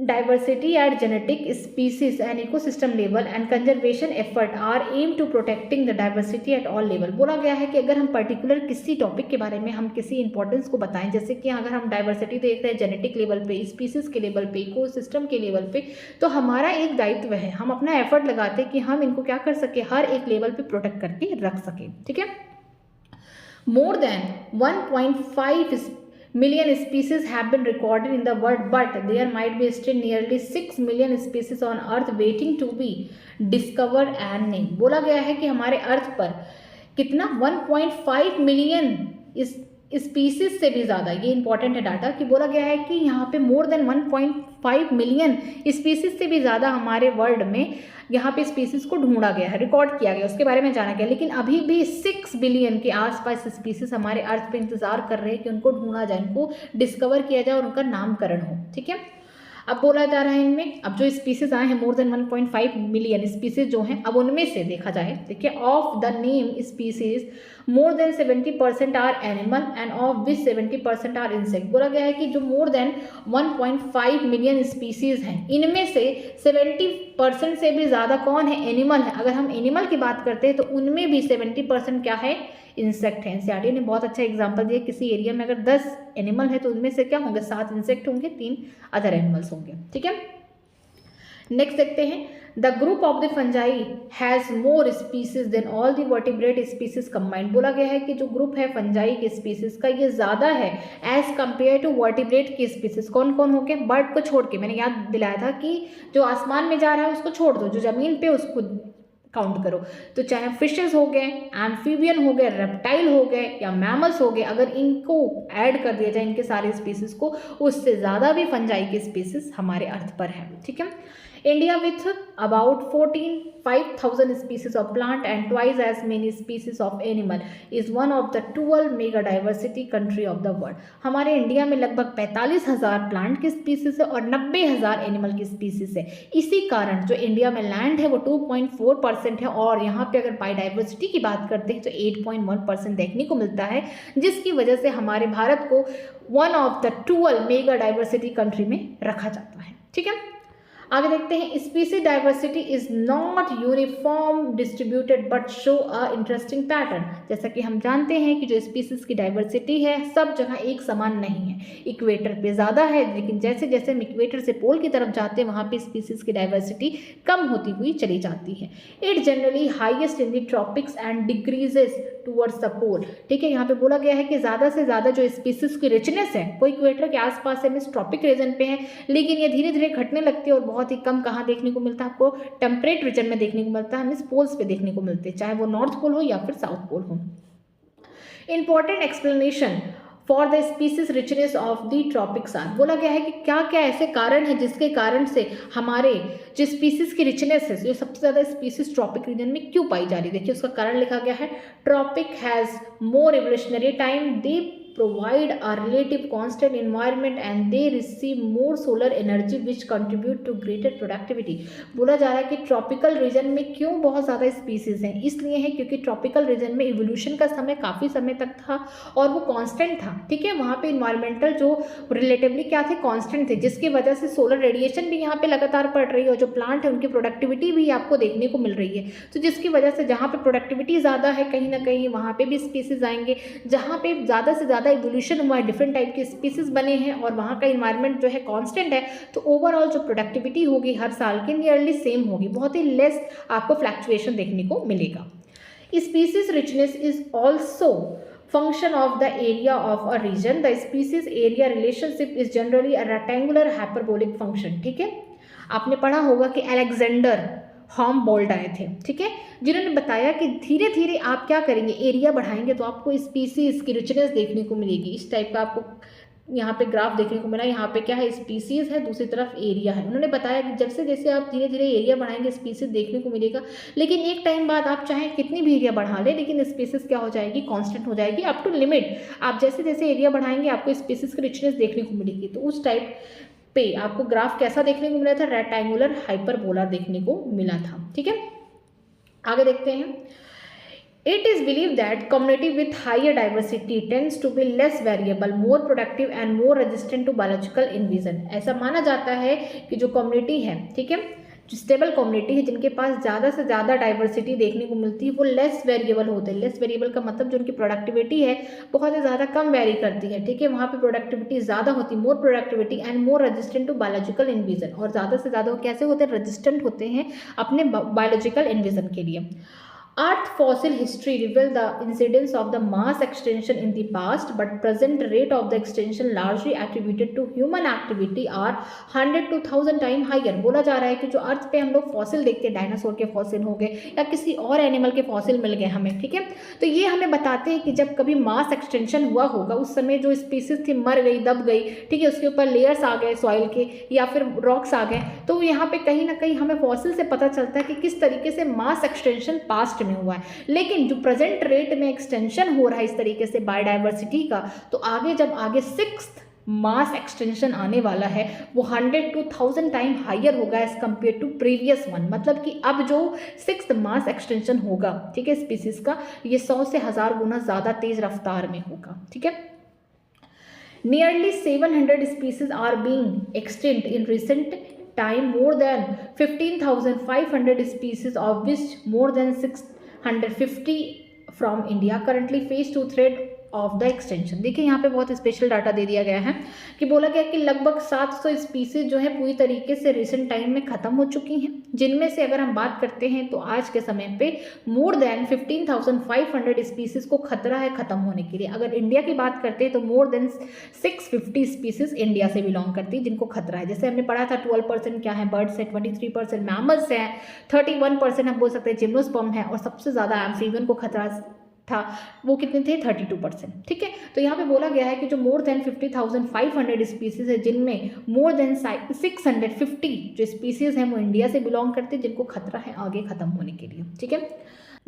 diversity at genetic species and ecosystem level and conservation effort are aimed to protecting the diversity at all level। बोला गया है कि अगर हम पर्टिकुलर किसी टॉपिक के बारे में हम किसी इंपॉर्टेंस को बताएं, जैसे कि अगर हम डाइवर्सिटी देख रहे हैं जेनेटिक लेवल पे, स्पीसीज के लेवल पे, इकोसिस्टम के लेवल पे, तो हमारा एक दायित्व है, हम अपना एफर्ट लगाते हैं कि हम इनको क्या कर सके, हर एक लेवल पे प्रोटेक्ट करके रख सके। ठीक है, more than 1.5 million species have been recorded in the world, but there might be still nearly 6 million species on earth waiting to be discovered and named। बोला गया है कि हमारे अर्थ पर कितना 1.5 मिलियन इस स्पीसीज से भी ज़्यादा, ये इंपॉर्टेंट है डाटा, कि बोला गया है कि यहाँ पे मोर देन 1.5 मिलियन स्पीसीज से भी ज़्यादा हमारे वर्ल्ड में यहाँ पे स्पीसीज को ढूंढा गया है, रिकॉर्ड किया गया, उसके बारे में जाना गया। लेकिन अभी भी 6 बिलियन के आसपास स्पीसीज हमारे अर्थ पे इंतजार कर रहे हैं कि उनको ढूंढा जाए, उनको डिस्कवर किया जाए और उनका नामकरण हो। ठीक है, अब बोला जा रहा है इनमें, अब जो स्पीसीज आए हैं मोर देन 1.5 मिलियन स्पीसीज जो हैं, अब उनमें से देखा जाए, देखिए of the name species more than 70% are animal and of which 70% are insect. बोला गया है कि जो मोर देन 1.5 मिलियन स्पीसीज हैं, इनमें से 70% से भी ज़्यादा कौन है, एनिमल है। अगर हम एनिमल की बात करते हैं तो उनमें भी 70% क्या है, इंसेक्ट है। एनसीईआरटी ने बहुत अच्छा एग्जांपल दिया, किसी एरिया में अगर 10 एनिमल है तो उनमें से क्या होंगे, 7 इंसेक्ट होंगे, 3 अदर एनिमल्स होंगे। ठीक है, नेक्स्ट देखते हैं, the group of the fungi has more species than all the vertebrate species combined. बोला गया है कि जो ग्रुप है फंजाई के स्पीसीज का, ये ज़्यादा है एज कम्पेयर टू वर्टिब्रेट की स्पीसीज। कौन कौन हो के, बर्ड को छोड़ के, मैंने याद दिलाया था कि जो आसमान में जा रहा है उसको छोड़ दो, जो ज़मीन पे उसको काउंट करो। तो चाहे फिशेस हो गए, एम्फीबियन हो गए, रेप्टाइल हो गए या मैमल्स हो गए, अगर इनको ऐड कर दिया जाए इनके सारे स्पीसीज को, उससे ज़्यादा भी फंजाई के स्पीसीज हमारे अर्थ पर है। ठीक है, India with about 5,000 species of plant and twice as many species of animal is one of the 12 mega diversity country of the world। हमारे इंडिया में लगभग 45,000 प्लांट की स्पीसीज है और 90,000 एनिमल की स्पीसीज है। इसी कारण जो इंडिया में लैंड है वो 2.4% है और यहाँ पे अगर बायोडाइवर्सिटी की बात करते हैं तो 8.1% देखने को मिलता है, जिसकी वजह से हमारे भारत को one of the 12 mega diversity country में रखा जाता है। ठीक है, आगे देखते हैं, species diversity is not uniform distributed but show a interesting pattern. जैसा कि हम जानते हैं कि जो स्पीसीज की डाइवर्सिटी है सब जगह एक समान नहीं है, इक्वेटर पे ज़्यादा है, लेकिन जैसे जैसे हम इक्वेटर से पोल की तरफ जाते हैं वहाँ पे स्पीसीज की डाइवर्सिटी कम होती हुई चली जाती है। It generally highest in the tropics and decreases towards the pole. ठीक है, यहाँ पे बोला गया है कि ज़्यादा से ज़्यादा जो स्पीसीज की रिचनेस है वो इक्वेटर के आसपास है, मीन्स ट्रॉपिक रीजन पे है, लेकिन ये धीरे धीरे घटने लगती है और बहुत ही कम कहाँ देखने को मिलता है, आपको टेम्परेट रीजन में देखने को मिलता है, मीन्स पोल्स पे देखने को मिलते हैं, चाहे वो नॉर्थ पोल हो या फिर साउथ पोल हो। Important explanation for the species richness of the tropics are. बोला गया है कि क्या क्या ऐसे कारण हैं जिसके कारण से हमारे जो स्पीसीज की रिचनेस है, जो सबसे ज़्यादा स्पीसीज ट्रॉपिक रीजन में क्यों पाई जा रही है। देखिए उसका कारण लिखा गया है, tropic has more evolutionary time, they provide a relative constant environment and they receive more solar energy which contribute to greater productivity। बोला जा रहा है कि ट्रॉपिकल रीजन में क्यों बहुत ज़्यादा स्पीसीज हैं, इसलिए है क्योंकि ट्रॉपिकल रीजन में इवोल्यूशन का समय काफ़ी समय तक था और वो कांस्टेंट था। ठीक है, वहाँ पे इन्वायरमेंटल जो रिलेटिवली क्या थे, कांस्टेंट थे, जिसकी वजह से सोलर रेडिएशन भी यहाँ पे लगातार पड़ रही है और जो प्लांट है उनकी प्रोडक्टिविटी भी आपको देखने को मिल रही है। तो जिसकी वजह से जहाँ पे प्रोडक्टिविटी ज़्यादा है कहीं ना कहीं वहाँ पे भी स्पीसीज आएंगे, जहाँ पे ज़्यादा से ज़्यादा इवोल्यूशन हुआ है, डिफरेंट टाइप के स्पीसीज बने हैं और वहाँ का इन्वायरमेंट जो है कांस्टेंट है, तो ओवरऑल जो प्रोडक्टिविटी होगी हर साल की नियरली सेम होगी, बहुत ही लेस आपको फ्लैक्चुएशन देखने को मिलेगा। Species richness is also function of the area of a region। the species area relationship is generally a rectangular hyperbolic function। ठीक है, आपने पढ़ा होगा कि अलेक्जेंडर हम्बोल्ट आए थे, ठीक है, जिन्होंने बताया कि धीरे धीरे आप क्या करेंगे, एरिया बढ़ाएंगे तो आपको स्पीसीज की रिचनेस देखने को मिलेगी। इस टाइप का आपको यहाँ पे ग्राफ देखने को मिला, यहाँ पे क्या है, स्पीसीज है, दूसरी तरफ एरिया है। उन्होंने बताया कि जैसे जैसे आप धीरे धीरे एरिया बढ़ाएंगे स्पीसीज देखने को मिलेगा, लेकिन एक टाइम बाद आप चाहें कितनी भी एरिया बढ़ा लें लेकिन स्पीसीज क्या हो जाएगी, कांस्टेंट हो जाएगी अप टू लिमिट। आप जैसे जैसे एरिया बढ़ाएंगे आपको स्पीसीज की रिचनेस देखने को मिलेगी। तो उस टाइप पे आपको ग्राफ कैसा देखने को मिला था, रेक्टेंगुलर हाइपरबोला देखने को मिला था। ठीक है, आगे देखते हैं। It is believed that community with higher diversity tends to be less variable, more productive and more resistant to biological invasion। ऐसा माना जाता है कि जो कम्युनिटी है, ठीक है, जो स्टेबल कम्युनिटी है, जिनके पास ज़्यादा से ज़्यादा डाइवर्सिटी देखने को मिलती है, वो लेस वेरिएबल होते हैं। लेस वेरिएबल का मतलब जो उनकी प्रोडक्टिविटी है बहुत ही ज़्यादा कम वेरी करती है। ठीक है, वहाँ पे प्रोडक्टिविटी ज़्यादा होती है, more productivity and more resistant to biological invasion. और ज़्यादा से ज़्यादा वो कैसे होते हैं, रेजिस्टेंट होते हैं अपने बायोलॉजिकल इन्वेजन के लिए। Earth fossil history reveal the incidence of the mass extinction in the past, but present rate of the extinction largely attributed to human activity are 100 to 1000 time higher. बोला जा रहा है कि जो अर्थ पे हम लोग फॉसिल देखते हैं, डायनासोर के फॉसिल हो गए या किसी और एनिमल के फॉसिल मिल गए हमें, ठीक है, तो ये हमें बताते हैं कि जब कभी मास एक्सटेंशन हुआ होगा उस समय जो स्पीसीज थी मर गई, दब गई, ठीक है, उसके ऊपर लेयर्स आ गए सॉइल के या फिर रॉक्स आ गए, तो यहाँ पे कहीं ना कहीं हमें फॉसिल से पता चलता है कि किस तरीके से मास एक्सटेंशन पास्ट में हुआ है। लेकिन जो प्रेजेंट रेट में एक्सटेंशन हो रहा है इस तरीके से बायोडाइवर्सिटी का, तो आगे जब आगे 6th मास एक्सटेंशन आने वाला है वो 100 to 1000 टाइम हायर होगा as compare to previous one. मतलब कि अब जो 6th मास एक्सटेंशन होगा, ठीक है, स्पीसीज का, ये 100 से 1000 गुना ज़्यादा तेज रफ्तार में होगा, ठीक है। Nearly 700 species are being extinct in recent time, more than 15,500 species, of which more than 650 from India, currently face to threat of the extension. देखिए यहाँ पे बहुत स्पेशल डाटा दे दिया गया है कि बोला गया कि लगभग 700 स्पीसीज जो है पूरी तरीके से रिसेंट टाइम में ख़त्म हो चुकी हैं, जिनमें से अगर हम बात करते हैं तो आज के समय पे मोर देन 15,500 स्पीसीज को खतरा है ख़त्म होने के लिए। अगर इंडिया की बात करते हैं तो मोर देन 650 स्पीसीज इंडिया से बिलोंग करती है जिनको खतरा है। जैसे हमने पढ़ा था 12% क्या है, बर्ड्स है, 23% मैमल्स हैं, 31% हम बोल सकते हैं जिम्नोस्पर्म है, और सबसे ज़्यादा एम्फीबियन को खतरा था, वो कितने थे, 32%, ठीक है। तो यहाँ पे बोला गया है कि जो मोर देन 50,500 स्पीसीज है, जिनमें मोर देन 650 जो स्पीसीज हैं वो इंडिया से बिलोंग करते हैं, जिनको खतरा है आगे ख़त्म होने के लिए, ठीक है।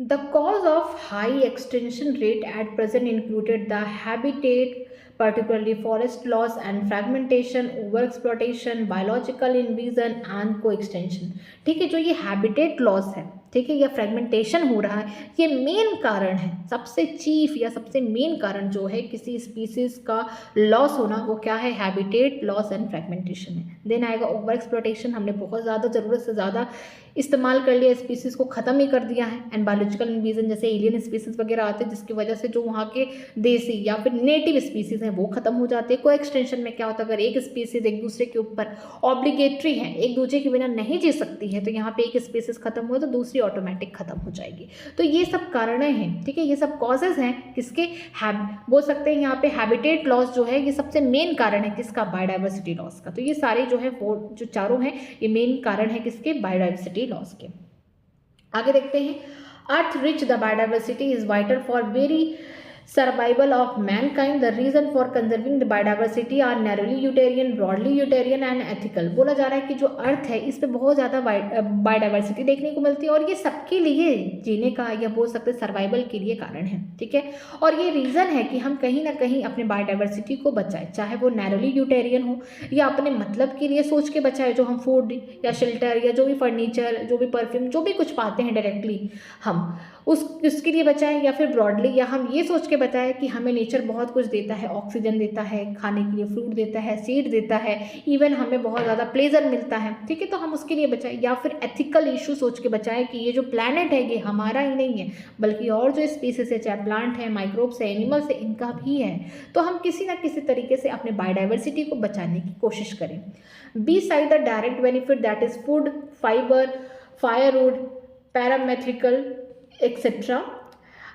The cause of high extension rate at present included the habitat, particularly forest loss and fragmentation, over exploitation, biological invasion and co-extension। ठीक है, जो ये हैबिटेट लॉस है, ठीक है, या फ्रेगमेंटेशन हो रहा है, ये मेन कारण है, सबसे चीफ या सबसे मेन कारण जो है किसी स्पीसीज का लॉस होना, वो क्या है, हैबिटेट लॉस एंड फ्रेगमेंटेशन है। देन आएगा ओवर एक्सप्लॉयटेशन, हमने बहुत ज़्यादा ज़रूरत से ज़्यादा इस्तेमाल कर लिया, स्पीसीज को ख़त्म ही कर दिया है। एंड बायोलॉजिकल इन्वेजन, जैसे एलियन स्पीसीज वगैरह आते हैं जिसकी वजह से जो वहाँ के देसी या फिर नेटिव स्पीसीज हैं वो ख़त्म हो जाते हैं। को एक्सटेंशन में क्या होता है, अगर एक स्पीसीज एक दूसरे के ऊपर ऑब्लिगेटरी है, एक दूसरे के बिना नहीं जी सकती है, तो यहाँ पे एक स्पीसीज खत्म हुआ तो दूसरी ऑटोमेटिक खत्म हो जाएगी। तो ये सब कारण हैं, ठीक है, ये सब कॉजेज हैं किसके, बोल सकते हैं यहाँ पे हैबिटेट लॉस जो है ये सबसे मेन कारण है किसका, बायोडाइवर्सिटी लॉस का। तो ये सारे जो है वो जो चारों हैं ये मेन कारण है किसके, बायोडाइवर्सिटी लॉस के। आगे देखते हैं, earth rich the biodiversity is vital for very survival of mankind. The reason for conserving the biodiversity are narrowly utilitarian, broadly utilitarian and ethical। बोला जा रहा है कि जो अर्थ है इस पे बहुत ज़्यादा बायोडाइवर्सिटी देखने को मिलती है और ये सबके लिए जीने का या बोल सकते सर्वाइवल के लिए कारण है, ठीक है। और ये रीज़न है कि हम कहीं ना कहीं अपने बायोडाइवर्सिटी को बचाएं, चाहे वो नैरोली यूटेरियन हो या अपने मतलब के लिए सोच के बचाए, जो हम फूड या शेल्टर या जो भी फर्नीचर, जो भी परफ्यूम, जो भी कुछ पाते हैं डायरेक्टली हम उसके लिए बचाएं, या फिर ब्रॉडली या हम ये सोच के बताएं कि हमें नेचर बहुत कुछ देता है, ऑक्सीजन देता है, खाने के लिए फ्रूट देता है, सीड देता है, इवन हमें बहुत ज़्यादा प्लेजर मिलता है, ठीक है, तो हम उसके लिए बचाएं। या फिर एथिकल इशू सोच के बचाएं कि ये जो प्लैनेट है ये हमारा ही नहीं है बल्कि और जो स्पीसीज है, चाहे प्लांट है, माइक्रोब्स है, एनिमल्स है, इनका भी है। तो हम किसी ना किसी तरीके से अपने बायोडाइवर्सिटी को बचाने की कोशिश करें। Beside the direct benefit that is food, fibre, firewood, parametrical etc.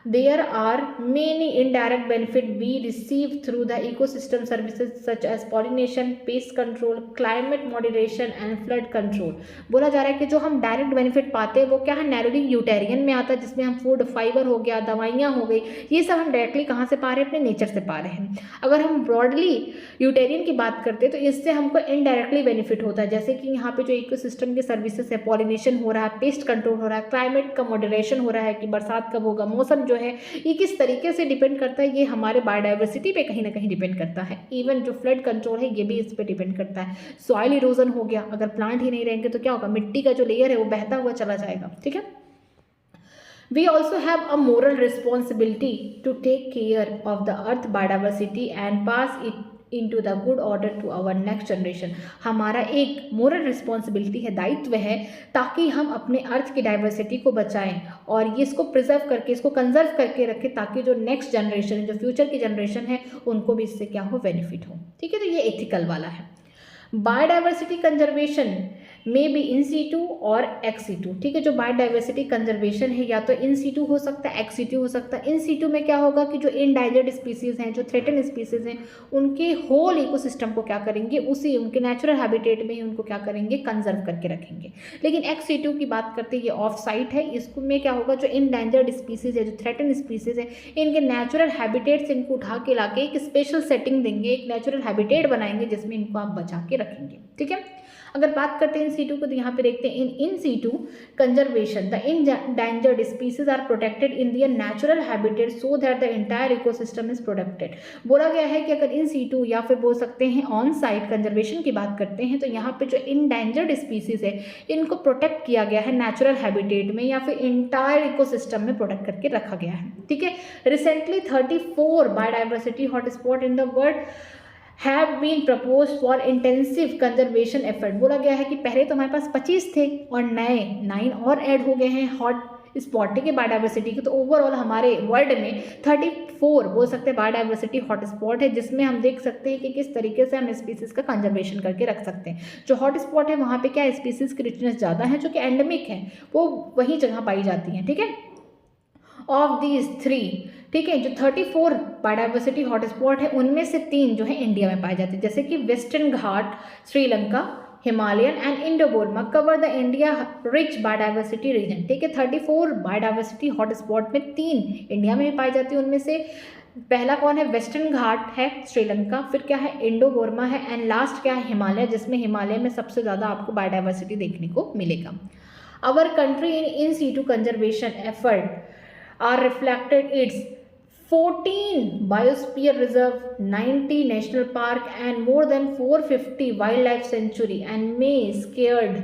There are many indirect benefits we receive through the ecosystem services such as pollination, pest control, climate moderation and flood control। बोला जा रहा है कि जो हम direct benefit पाते हैं वो क्या है, नैरोली यूटेरियन में आता है, जिसमें हम फूड, फाइबर हो गया, दवाइयाँ हो गई, ये सब हम डायरेक्टली कहाँ से पा रहे हैं, अपने नेचर से पा रहे हैं। अगर हम ब्रॉडली यूटेरियन की बात करते हैं तो इससे हमको इनडायरेक्टली बेनिफिट होता है, जैसे कि यहाँ पे जो इकोसिस्टम के सर्विसेज है, पॉलिनेशन हो रहा है, पेस्ट कंट्रोल हो रहा है, क्लाइमेट का मॉडरेशन हो रहा है कि बरसात कब होगा, मौसम जो है ये किस तरीके से डिपेंड करता है, ये हमारे बायोडाइवर्सिटी पे कहीं ना कहीं डिपेंड करता है। इवन जो फ्लड कंट्रोल है ये भी इस पे डिपेंड करता है। सॉइल इरोजन हो गया, अगर प्लांट ही नहीं रहेंगे तो क्या होगा, मिट्टी का जो लेयर है वो बहता हुआ चला जाएगा, ठीक है। We also have a moral responsibility to take care of the earth biodiversity and pass it into the good order to our next generation। हमारा एक मोरल रिस्पॉन्सिबिलिटी है, दायित्व है, ताकि हम अपने अर्थ की डाइवर्सिटी को बचाएं और ये इसको प्रिजर्व करके, इसको कंजर्व करके रखें, ताकि जो नेक्स्ट जनरेशन है, जो फ्यूचर की जनरेशन है, उनको भी इससे क्या हो, बेनिफिट हो, ठीक है। तो ये एथिकल वाला है। बायोडाइवर्सिटी कंजर्वेशन में बी इन सीटू और एक्स सीटू, ठीक है। जो बायोडाइवर्सिटी कंजर्वेशन है या तो इन सीटू हो सकता है, एक्स सीटू हो सकता है। इन सीटू में क्या होगा कि जो इंडाइजर्ड स्पीसीज हैं, जो थ्रेटन स्पीसीज हैं, उनके होल इकोसिस्टम को क्या करेंगे, उसी उनके नेचुरल हैबिटेट में ही उनको क्या करेंगे, कंजर्व करके रखेंगे। लेकिन एक्स सीटू की बात करते हैं, ये ऑफ साइट है, इसमें क्या होगा, जो इंडाइजर्ड स्पीसीज है, जो थ्रेटन स्पीसीज है, इनके नेचुरल हैबिटेट से इनको उठा के लाके एक स्पेशल सेटिंग देंगे, एक नेचुरल हैबिटेट बनाएंगे जिसमें इनको आप बचा के रखेंगे। ठीक है, अगर बात करते हैं इन सीटू को तो यहाँ पे देखते हैं in situ conservation the endangered species are protected in their natural habitat so that the entire ecosystem is protected. बोला गया है कि अगर इन सीटू या फिर बोल सकते हैं ऑन साइट कंजर्वेशन की बात करते हैं तो यहाँ पे जो इंडेंजर्ड स्पीसीज है इनको प्रोटेक्ट किया गया है नेचुरल हैबिटेट में या फिर इंटायर इकोसिस्टम में प्रोटेक्ट करके रखा गया है। ठीक है, recently 34 biodiversity hotspot in the world have been proposed for intensive conservation effort. बोला गया है कि पहले तो हमारे पास 25 थे और नए 9 और ऐड हो गए हैं हॉट स्पॉट के बायोडाइवर्सिटी के, तो ओवरऑल हमारे वर्ल्ड में 34 बोल सकते हैं बायोडाइवर्सिटी हॉटस्पॉट है, जिसमें हम देख सकते हैं कि किस तरीके से हम स्पीसीज का कंजर्वेशन करके रख सकते हैं। जो हॉटस्पॉट है वहाँ पे क्या स्पीसीज की रिचनेस ज़्यादा है, जो कि एंडेमिक है वो वही जगह पाई जाती हैं। ठीक है, ऑफ दीज 3, ठीक है, जो 34 बायोडाइवर्सिटी हॉटस्पॉट है उनमें से 3 जो है इंडिया में पाए जाते हैं, जैसे कि western Ghat, Sri Lanka, Himalayan and Indo Burma cover the India rich biodiversity region. ठीक है, 34 बायोडाइवर्सिटी हॉटस्पॉट में 3 इंडिया में भी पाई जाती है। उनमें से पहला कौन है, वेस्टर्न घाट है श्रीलंका, फिर क्या है इंडो बर्मा है एंड लास्ट क्या है हिमालय, जिसमें हिमालय में सबसे ज़्यादा आपको बायोडाइवर्सिटी देखने को मिलेगा। Our country in situ conservation effort are reflected its 14 biosphere reserve, 90 national park and more than 450 wildlife sanctuary and may scared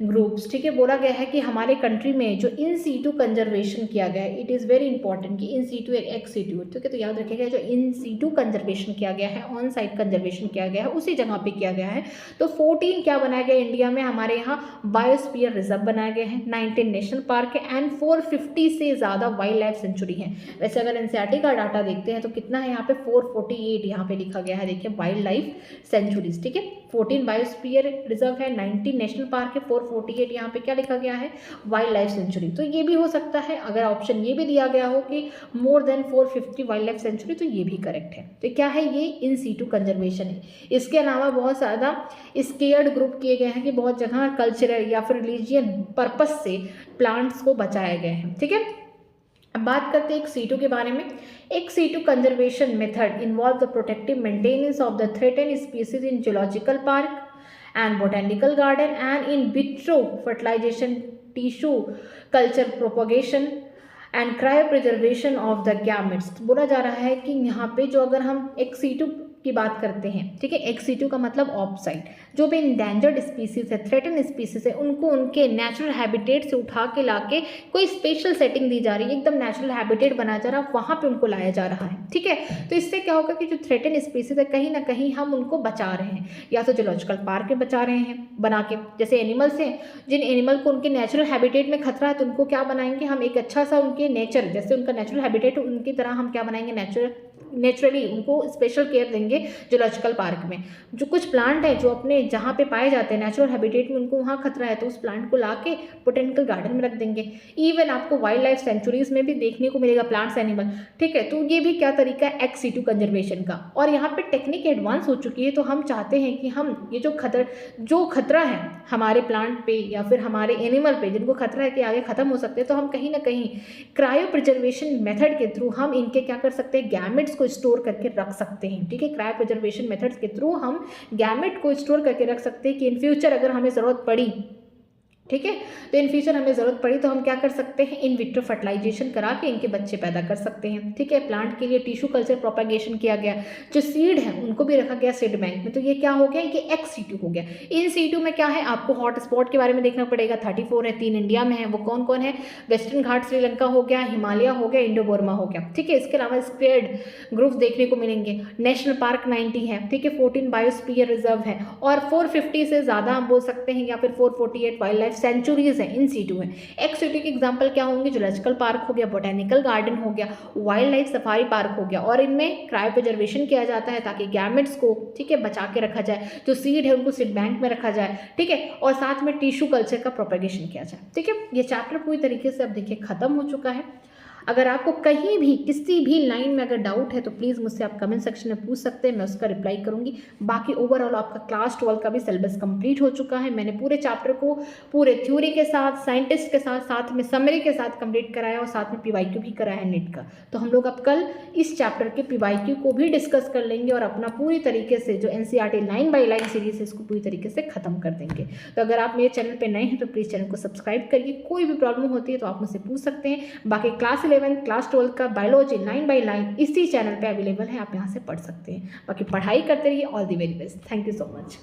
groups. ठीक है, बोला गया है कि हमारे कंट्री में जो इन सीटू कंजर्वेशन किया गया है, इट इज़ वेरी इंपॉर्टेंट कि इन सीटू एक एक्स सीटू, ठीक है, तो याद रखिएगा जो इन सीटू कंजर्वेशन किया गया है, ऑन साइट कंजर्वेशन किया गया है, उसी जगह पे किया गया है। तो 14 क्या बनाया गया इंडिया में, हमारे यहाँ बायोस्फीयर रिजर्व बनाए गए हैं, 19 नेशनल पार्क है एंड 450 से ज़्यादा वाइल्ड लाइफ सेंचुरी है। वैसे अगर एनसीईआरटी का डाटा देखते हैं तो कितना है यहाँ पे 448 यहाँ पे लिखा गया है, देखिए वाइल्ड लाइफ सेंचुरीज। ठीक है, 14 बायोस्फीयर रिजर्व है, 19 नेशनल पार्क है, 448 यहाँ पे क्या लिखा गया है, वाइल्ड लाइफ सेंचुरी। तो ये भी हो सकता है, अगर ऑप्शन ये भी दिया गया हो कि more than 450 wild life sanctuary, तो ये भी करेक्ट है। तो क्या है, ये इन सीटू कंजर्वेशन है। इसके अलावा बहुत ज़्यादा स्केयर्ड ग्रुप किए गए हैं कि बहुत जगह कल्चरल या फिर रिलीजियन पर्पस से प्लांट्स को बचाए गए हैं। ठीक है, अब बात करते हैं एक सीटू के बारे में। Ex situ conservation method involve the protective maintenance of the threatened species in zoological park and botanical garden and in vitro fertilization, tissue culture propagation and cryopreservation of the gametes। बोला जा रहा है कि यहाँ पे जो अगर हम एक सीटू की बात करते हैं, ठीक है, एक्स सीटू का मतलब ऑफ साइट, जो भी इंडेंजर्ड स्पीसीज है, थ्रेटन स्पीसीज है, उनको उनके नेचुरल हैबिटेट से उठा के लाके कोई स्पेशल सेटिंग दी जा रही है, एकदम नेचुरल हैबिटेट बनाया जा रहा है, वहाँ पे उनको लाया जा रहा है। ठीक है, तो इससे क्या होगा कि जो थ्रेटन स्पीसीज है कहीं ना कहीं हम उनको बचा रहे हैं, या तो जूलॉजिकल पार्क में बचा रहे हैं बना के, जैसे एनिमल्स हैं, जिन एनिमल को उनके नेचुरल हैबिटेट में खतरा है तो उनको क्या बनाएंगे हम, एक अच्छा सा उनके नेचर, जैसे उनका नेचुरल हैबिटेट उनकी तरह हम क्या बनाएंगे, नेचुरली उनको स्पेशल केयर देंगे जूलॉजिकल पार्क में। जो कुछ प्लांट है जो अपने जहाँ पे पाए जाते हैं नेचुरल हैबिटेट में, उनको वहाँ खतरा है तो उस प्लांट को लाके बोटेनिकल गार्डन में रख देंगे। इवन आपको वाइल्ड लाइफ सेंचुरीज में भी देखने को मिलेगा प्लांट्स एनिमल। ठीक है, तो ये भी क्या तरीका है एक्स सीटू कंजर्वेशन का। और यहाँ पे टेक्निक एडवांस हो चुकी है, तो हम चाहते हैं कि हम ये जो खतरा है हमारे प्लांट पे या फिर हमारे एनिमल पे, जिनको खतरा है कि आगे खत्म हो सकते हैं, तो हम कहीं ना कहीं क्रायो प्रिजर्वेशन मेथड के थ्रू हम इनके क्या कर सकते हैं, गैमेट्स को स्टोर करके रख सकते हैं। ठीक है, क्रायो प्रिजर्वेशन मेथड्स के थ्रू हम गैमेट को स्टोर करके रख सकते हैं कि इन फ्यूचर अगर हमें ज़रूरत पड़ी, ठीक है, तो इन फ्यूचर हमें ज़रूरत पड़ी तो हम क्या कर सकते हैं, इन विट्रो फर्टिलाइजेशन करा के इनके बच्चे पैदा कर सकते हैं। ठीक है, प्लांट के लिए टिश्यू कल्चर प्रोपेगेशन किया गया, जो सीड है उनको भी रखा गया सीड बैंक में। तो ये क्या हो गया, ये एक्स सीटू हो गया। इन सीटू में क्या है, आपको हॉट स्पॉट के बारे में देखना पड़ेगा, 34 है, 3 इंडिया में है। वो कौन कौन है, वेस्टर्न घाट श्रीलंका हो गया, हिमालय हो गया, इंडो बर्मा हो गया। ठीक है, इसके अलावा स्क्वेयर्ड ग्रुप्स देखने को मिलेंगे। नेशनल पार्क 90 है, ठीक है, 14 बायोस्फीयर रिजर्व है और 450 से ज़्यादा हम बोल सकते हैं, या फिर 448 वाइल्ड लाइफ सेंचुरीज है, इन सीटू है। एक्स सीटू के एग्जांपल क्या होंगे, जूलॉजिकल पार्क हो गया, बोटेनिकल गार्डन हो गया, वाइल्ड लाइफ सफारी पार्क हो गया। और इनमें क्रायो प्रिजर्वेशन किया जाता है ताकि गैमेट्स को, ठीक है, बचा के रखा जाए, जो सीड है उनको सीड बैंक में रखा जाए। ठीक है, और साथ में टिश्यू कल्चर का प्रोपेगेशन किया जाए। ठीक है, ये चैप्टर पूरी तरीके से अब देखिए खत्म हो चुका है। अगर आपको कहीं भी किसी भी लाइन में अगर डाउट है तो प्लीज़ मुझसे आप कमेंट सेक्शन में पूछ सकते हैं, मैं उसका रिप्लाई करूँगी। बाकी ओवरऑल आपका क्लास 12 का भी सिलेबस कंप्लीट हो चुका है। मैंने पूरे चैप्टर को पूरे थ्योरी के साथ, साइंटिस्ट के साथ, साथ में समरी के साथ कंप्लीट कराया और साथ में पीवाईक्यू भी कराया है नीट का। तो हम लोग अब कल इस चैप्टर के पीवाईक्यू को भी डिस्कस कर लेंगे और अपना पूरी तरीके से जो NCERT line by line series है इसको पूरी तरीके से खत्म कर देंगे। तो अगर आप मेरे चैनल पे नए हैं तो प्लीज़ चैनल को सब्सक्राइब करिए। कोई भी प्रॉब्लम होती है तो आप मुझसे पूछ सकते हैं। बाकी क्लास 11 क्लास 12 का बायोलॉजी लाइन बाय लाइन इसी चैनल पे अवेलेबल है, आप यहाँ से पढ़ सकते हैं। बाकी पढ़ाई करते रहिए। All the very best. Thank you so much.